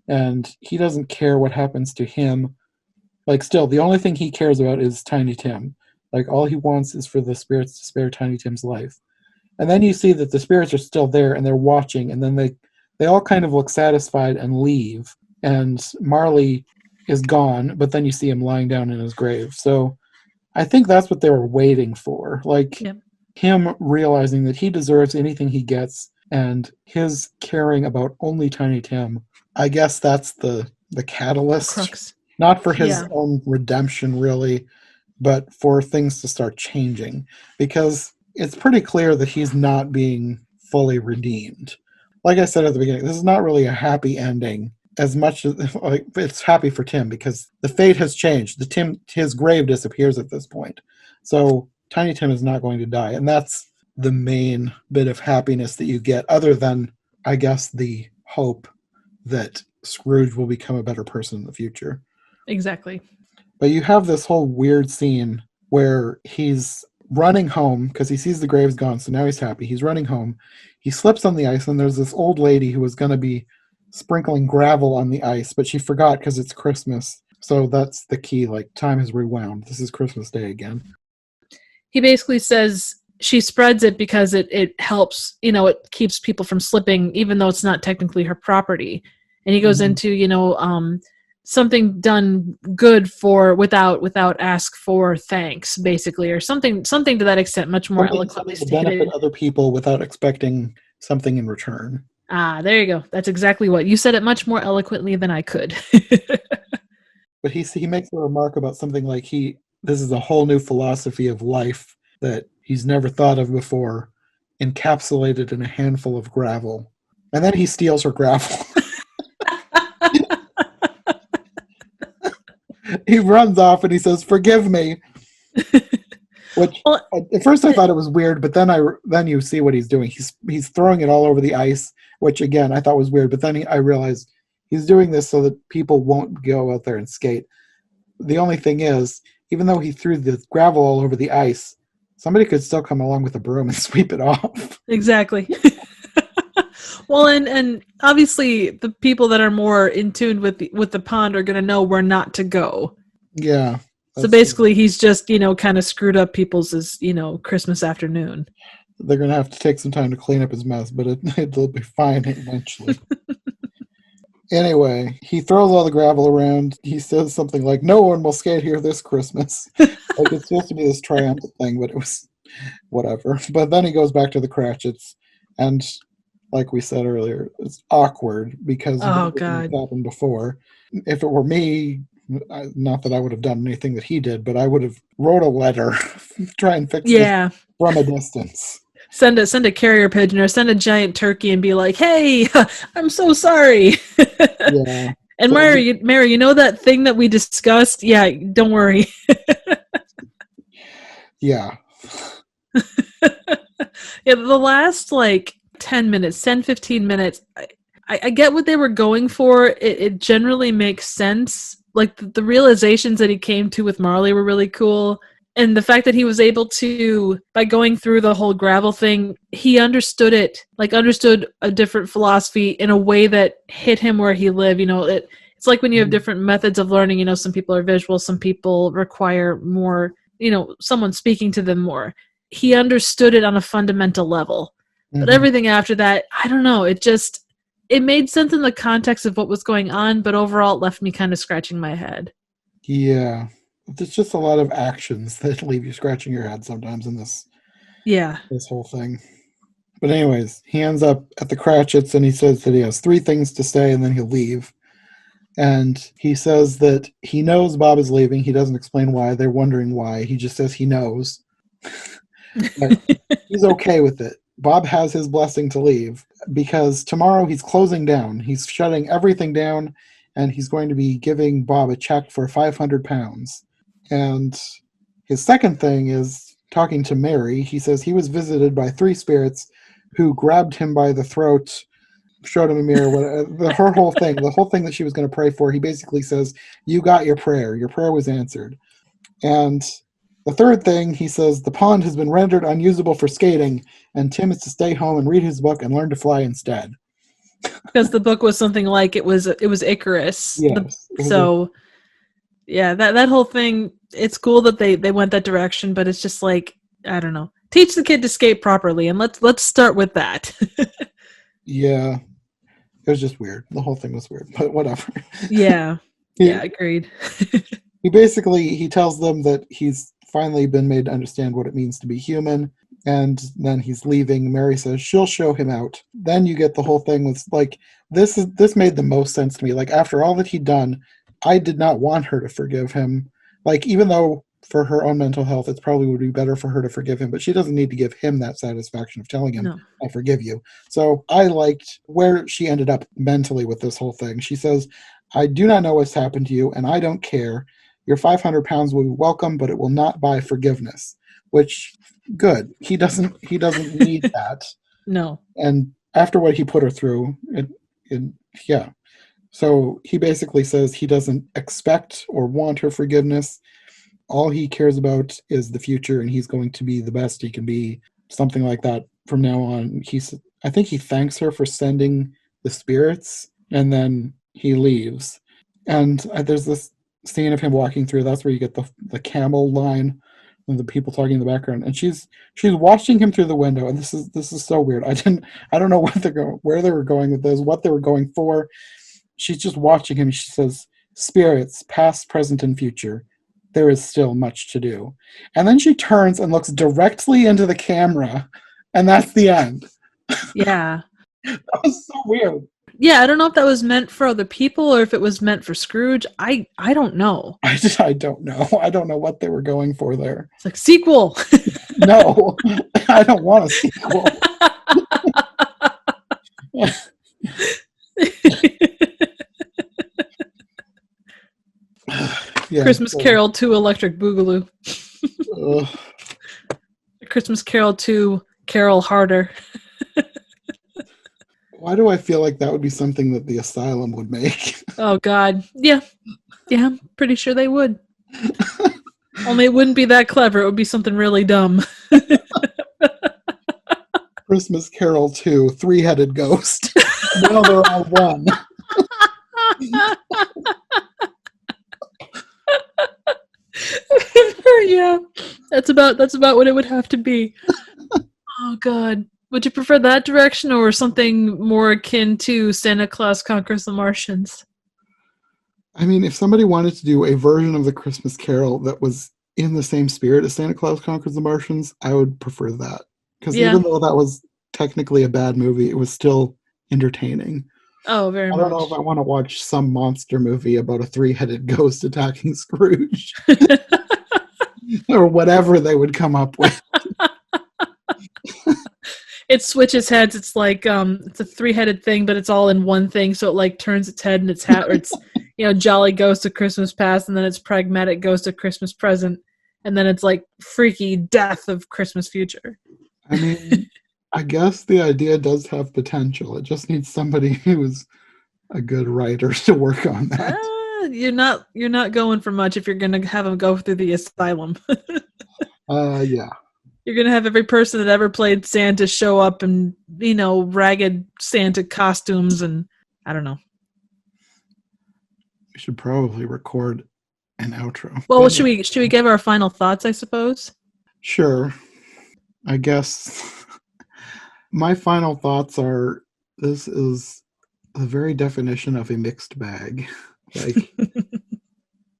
and he doesn't care what happens to him. Like, still, the only thing he cares about is Tiny Tim. Like, all he wants is for the spirits to spare Tiny Tim's life. And then you see that the spirits are still there and they're watching, and then they all kind of look satisfied and leave. And Marley is gone, but then you see him lying down in his grave. So I think that's what they were waiting for. Like Yep. him realizing that he deserves anything he gets and his caring about only Tiny Tim. I guess that's the catalyst. Crux. Not for his Yeah. own redemption really, but for things to start changing. Because it's pretty clear that he's not being fully redeemed. Like I said at the beginning, this is not really a happy ending as much as like it's happy for Tim because the fate has changed. His grave disappears at this point. So Tiny Tim is not going to die, and that's the main bit of happiness that you get, other than I guess the hope that Scrooge will become a better person in the future. Exactly. But you have this whole weird scene where he's running home because he sees the grave's gone, so now he's happy. He's running home. He slips on the ice, and there's this old lady who was going to be sprinkling gravel on the ice, but she forgot because it's Christmas. So that's the key. Like, time has rewound. This is Christmas Day again. He basically says she spreads it because it helps, it keeps people from slipping, even though it's not technically her property. And he goes into, something done good for without ask for thanks, basically, or something to that extent, much more eloquently Something to stated. benefit other people without expecting something in return. Ah, there you go. That's exactly what you said. It much more eloquently than I could. But he makes a remark about something like this is a whole new philosophy of life that he's never thought of before, encapsulated in a handful of gravel. And then he steals her gravel. He runs off and he says, "Forgive me." Which Well, at first I thought it was weird, but then you see what he's doing. He's throwing it all over the ice, which again I thought was weird. But then I realized he's doing this so that people won't go out there and skate. The only thing is, even though he threw the gravel all over the ice, somebody could still come along with a broom and sweep it off. exactly. Well, and obviously the people that are more in tune with the pond are going to know where not to go. Yeah. So basically, he's just kind of screwed up people's Christmas afternoon. They're gonna have to take some time to clean up his mess, but it'll be fine eventually. Anyway, he throws all the gravel around. He says something like, "No one will skate here this Christmas." Like it's supposed to be this triumphant thing, but it was whatever. But then he goes back to the Cratchits, and like we said earlier, it's awkward because Oh everything God. that's happened before. If it were me, Not that I would have done anything that he did, but I would have wrote a letter, try and fix this Yeah. from a distance. Send a carrier pigeon or send a giant turkey and be like, "Hey, I'm so sorry." Yeah. And So, Mary, you know that thing that we discussed? Yeah, don't worry. yeah. Yeah, the last like 10 minutes, 10, 15 minutes, I get what they were going for. It generally makes sense. Like the realizations that he came to with Marley were really cool. And the fact that he was able to, by going through the whole gravel thing, he understood it, like understood a different philosophy in a way that hit him where he lived. It's like when you have different methods of learning, some people are visual, some people require more, someone speaking to them more. He understood it on a fundamental level. But everything after that, I don't know, it made sense in the context of what was going on, but overall it left me kind of scratching my head. Yeah. There's just a lot of actions that leave you scratching your head sometimes in this Yeah. whole thing. But anyways, he ends up at the Cratchits and he says that he has 3 things to say and then he'll leave. And he says that he knows Bob is leaving. He doesn't explain why. They're wondering why. He just says he knows. But he's okay with it. Bob has his blessing to leave because tomorrow he's closing down. He's shutting everything down and he's going to be giving Bob a check for £500. And his second thing is talking to Mary. He says he was visited by 3 spirits who grabbed him by the throat, showed him a mirror, her whole thing, the whole thing that she was going to pray for. He basically says, you got your prayer. Your prayer was answered. And the third thing, he says, the pond has been rendered unusable for skating, and Tim is to stay home and read his book and learn to fly instead. Because the book was something like it was Icarus. Yes. Yeah, that whole thing, it's cool that they went that direction, but it's just like, I don't know. Teach the kid to skate properly, and let's start with that. Yeah. It was just weird. The whole thing was weird, but whatever. Yeah. Yeah, agreed. He tells them that he's finally been made to understand what it means to be human, and then he's leaving. Mary says she'll show him out. Then you get the whole thing with like this made the most sense to me. Like after all that he'd done, I did not want her to forgive him. Like even though for her own mental health, it probably would be better for her to forgive him, but she doesn't need to give him that satisfaction of telling him, No. I forgive you. So I liked where she ended up mentally with this whole thing. She says, I do not know what's happened to you, and I don't care. Your £500 will be welcome, but it will not buy forgiveness. Which, good. He doesn't need that. No. And after what he put her through, yeah. So he basically says he doesn't expect or want her forgiveness. All he cares about is the future, and he's going to be the best he can be. Something like that from now on. I think he thanks her for sending the spirits, and then he leaves. And there's this scene of him walking through. That's where you get the camel line and the people talking in the background. And she's watching him through the window. And this is so weird. I don't know where they were going with this, what they were going for. She's just watching him. She says, spirits, past, present, and future. There is still much to do. And then she turns and looks directly into the camera, and that's the end. Yeah. That was so weird. Yeah, I don't know if that was meant for other people or if it was meant for Scrooge. I don't know. I don't know. I don't know what they were going for there. It's like sequel. No, I don't want a sequel. Yeah, Christmas Carol 2 Electric Boogaloo. Christmas Carol 2 Carol Harder. Why do I feel like that would be something that the asylum would make? Oh God. Yeah, I'm pretty sure they would. Only it wouldn't be that clever. It would be something really dumb. Christmas Carol 2, 3-headed ghost. Now they're all one. Yeah, that's about what it would have to be. Oh God, would you prefer that direction or something more akin to Santa Claus Conquers the Martians? I mean, if somebody wanted to do a version of the Christmas Carol that was in the same spirit as Santa Claus Conquers the Martians, I would prefer that. Because even though that was technically a bad movie, it was still entertaining. Oh, very I don't know if much. I want to watch some monster movie about a three-headed ghost attacking Scrooge or whatever they would come up with. It switches heads. It's like it's a three-headed thing, but it's all in one thing. So it like turns its head and its hat, or it's jolly ghost of Christmas past, and then it's pragmatic ghost of Christmas present, and then it's like freaky death of Christmas future. I mean, I guess the idea does have potential. It just needs somebody who's a good writer to work on that. You're not going for much if you're gonna have them go through the asylum. Yeah. You're gonna have every person that ever played Santa show up in ragged Santa costumes, and I don't know. We should probably record an outro. Well, But should we give our final thoughts? I suppose. sure. I guess my final thoughts are this is the very definition of a mixed bag. Like,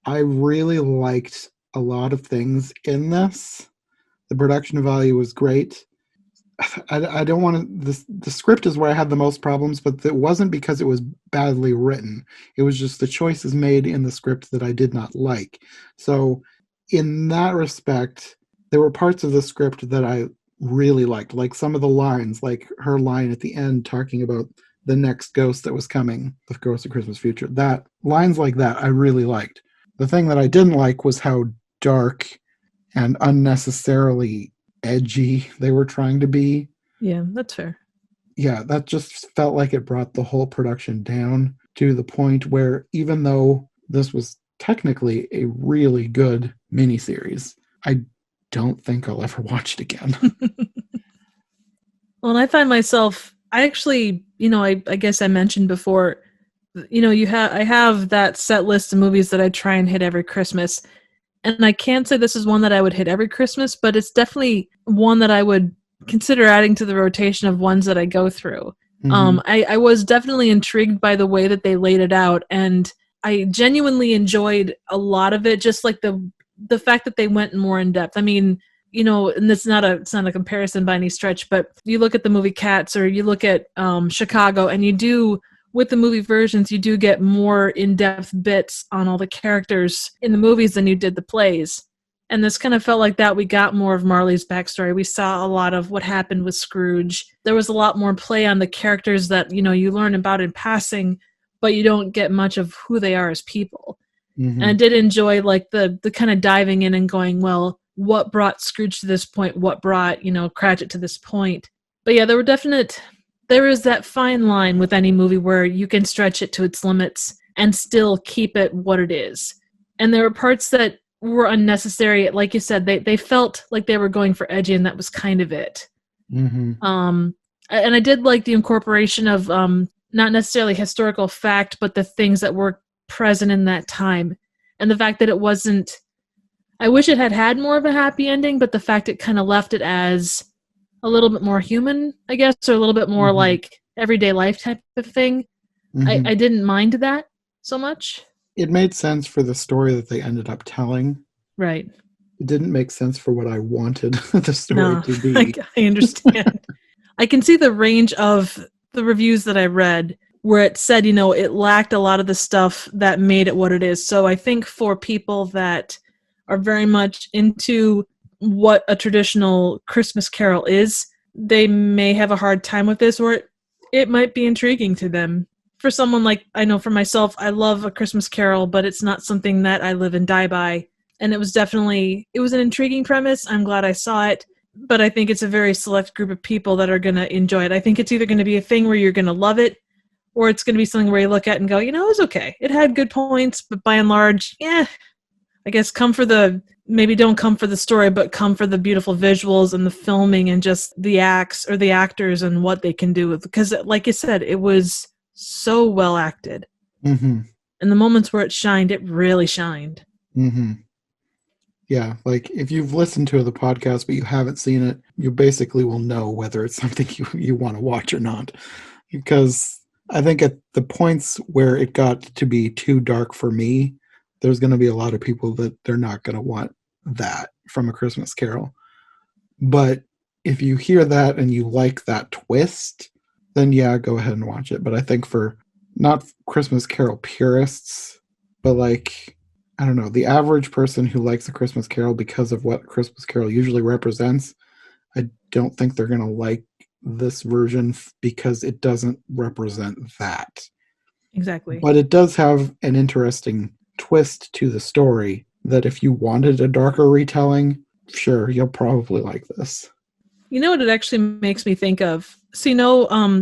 I really liked a lot of things in this. The production value was great. I don't want to. The script is where I had the most problems, but it wasn't because it was badly written. It was just the choices made in the script that I did not like. So, in that respect, there were parts of the script that I really liked, like some of the lines, like her line at the end talking about the next ghost that was coming, the ghost of Christmas future. That lines like that I really liked. The thing that I didn't like was how dark and unnecessarily edgy they were trying to be. Yeah, that's fair. Yeah, that just felt like it brought the whole production down to the point where even though this was technically a really good miniseries, I don't think I'll ever watch it again. Well, and I find myself, I actually, I guess I mentioned before, I have that set list of movies that I try and hit every Christmas. And I can't say this is one that I would hit every Christmas, but it's definitely one that I would consider adding to the rotation of ones that I go through. Mm-hmm. I was definitely intrigued by the way that they laid it out, and I genuinely enjoyed a lot of it, just like the fact that they went more in depth. I mean, and it's not a comparison by any stretch, but you look at the movie Cats or you look at Chicago, and you do with the movie versions, you do get more in-depth bits on all the characters in the movies than you did the plays. And this kind of felt like that. We got more of Marley's backstory. We saw a lot of what happened with Scrooge. There was a lot more play on the characters that, you learn about in passing, but you don't get much of who they are as people. Mm-hmm. And I did enjoy like the kind of diving in and going, well, what brought Scrooge to this point? What brought, Cratchit to this point? But yeah, there is that fine line with any movie where you can stretch it to its limits and still keep it what it is. And there were parts that were unnecessary. Like you said, they felt like they were going for edgy, and that was kind of it. Mm-hmm. And I did like the incorporation of not necessarily historical fact, but the things that were present in that time. And the fact that it wasn't, I wish it had more of a happy ending, but the fact it kind of left it as a little bit more human, I guess, or a little bit more Mm-hmm. like everyday life type of thing. Mm-hmm. I didn't mind that so much. It made sense for the story that they ended up telling. Right. It didn't make sense for what I wanted the story No, to be. I understand. I can see the range of the reviews that I read where it said, it lacked a lot of the stuff that made it what it is. So I think for people that are very much into what a traditional Christmas carol is, they may have a hard time with this, or it might be intriguing to them. For someone like, I know for myself, I love A Christmas Carol, but it's not something that I live and die by. And it was an intriguing premise. I'm glad I saw it, but I think it's a very select group of people that are going to enjoy it. I think it's either going to be a thing where you're going to love it, or it's going to be something where you look at it and go, it was okay. It had good points, but by and large, I guess maybe don't come for the story, but come for the beautiful visuals and the filming and just the acts or the actors and what they can do. Because like you said, it was so well acted. Mm-hmm. And the moments where it shined, it really shined. Mm-hmm. Yeah, like if you've listened to the podcast but you haven't seen it, you basically will know whether it's something you want to watch or not. Because I think at the points where it got to be too dark for me, there's going to be a lot of people that they're not going to want that from A Christmas Carol. But if you hear that and you like that twist, then yeah, go ahead and watch it. But I think for not Christmas Carol purists, but like, I don't know, the average person who likes a Christmas Carol because of what Christmas Carol usually represents, I don't think they're going to like this version because it doesn't represent that. Exactly. But it does have an interesting twist to the story that if you wanted a darker retelling, sure, you'll probably like this. You know what it actually makes me think of? So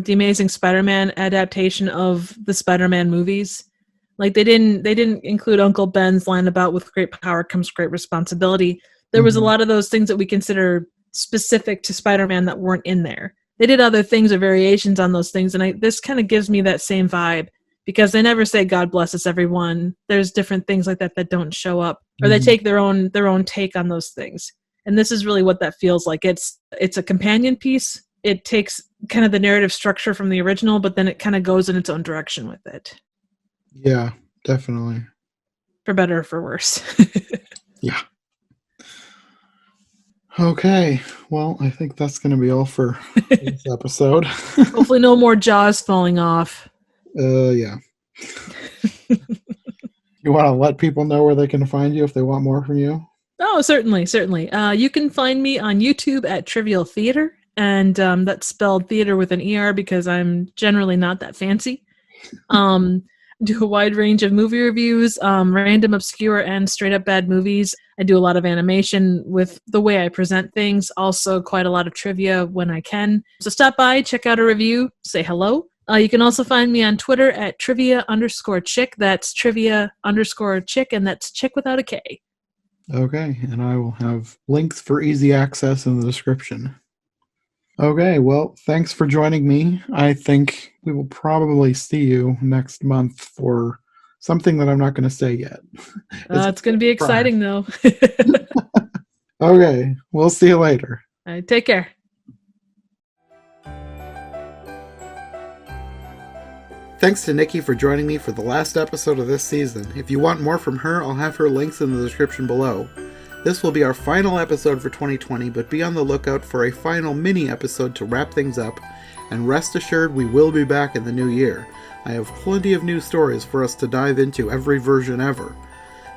the Amazing Spider-Man adaptation of the Spider-Man movies? Like they didn't include Uncle Ben's line about with great power comes great responsibility. There was a lot of those things that we consider specific to Spider-Man that weren't in there. They did other things or variations on those things, and this kind of gives me that same vibe because they never say God blesses everyone. There's different things like that don't show up, or they take their own take on those things. And this is really what that feels like. It's a companion piece. It takes kind of the narrative structure from the original, but then it kind of goes in its own direction with it. Yeah, definitely. For better or for worse. Yeah. Okay, well, I think that's going to be all for this episode. Hopefully no more jaws falling off. Yeah. You want to let people know where they can find you if they want more from you? Oh, certainly. You can find me on YouTube at Trivial Theater, and that's spelled theater with an ER because I'm generally not that fancy. Do a wide range of movie reviews, random, obscure, and straight up bad movies. I do a lot of animation with the way I present things, also quite a lot of trivia when I can. So stop by, check out a review, say hello. You can also find me on Twitter at trivia_chick. That's trivia_chick, and that's chick without a K. Okay, and I will have links for easy access in the description. Okay, well, thanks for joining me. I think we will probably see you next month for something that I'm not going to say yet. It's going to be exciting, though. Okay, we'll see you later. All right, take care. Thanks to Nicki for joining me for the last episode of this season. If you want more from her, I'll have her links in the description below. This will be our final episode for 2020, but be on the lookout for a final mini episode to wrap things up, and rest assured we will be back in the new year. I have plenty of new stories for us to dive into every version ever.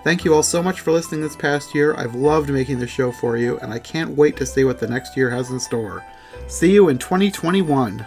Thank you all so much for listening this past year. I've loved making this show for you, and I can't wait to see what the next year has in store. See you in 2021.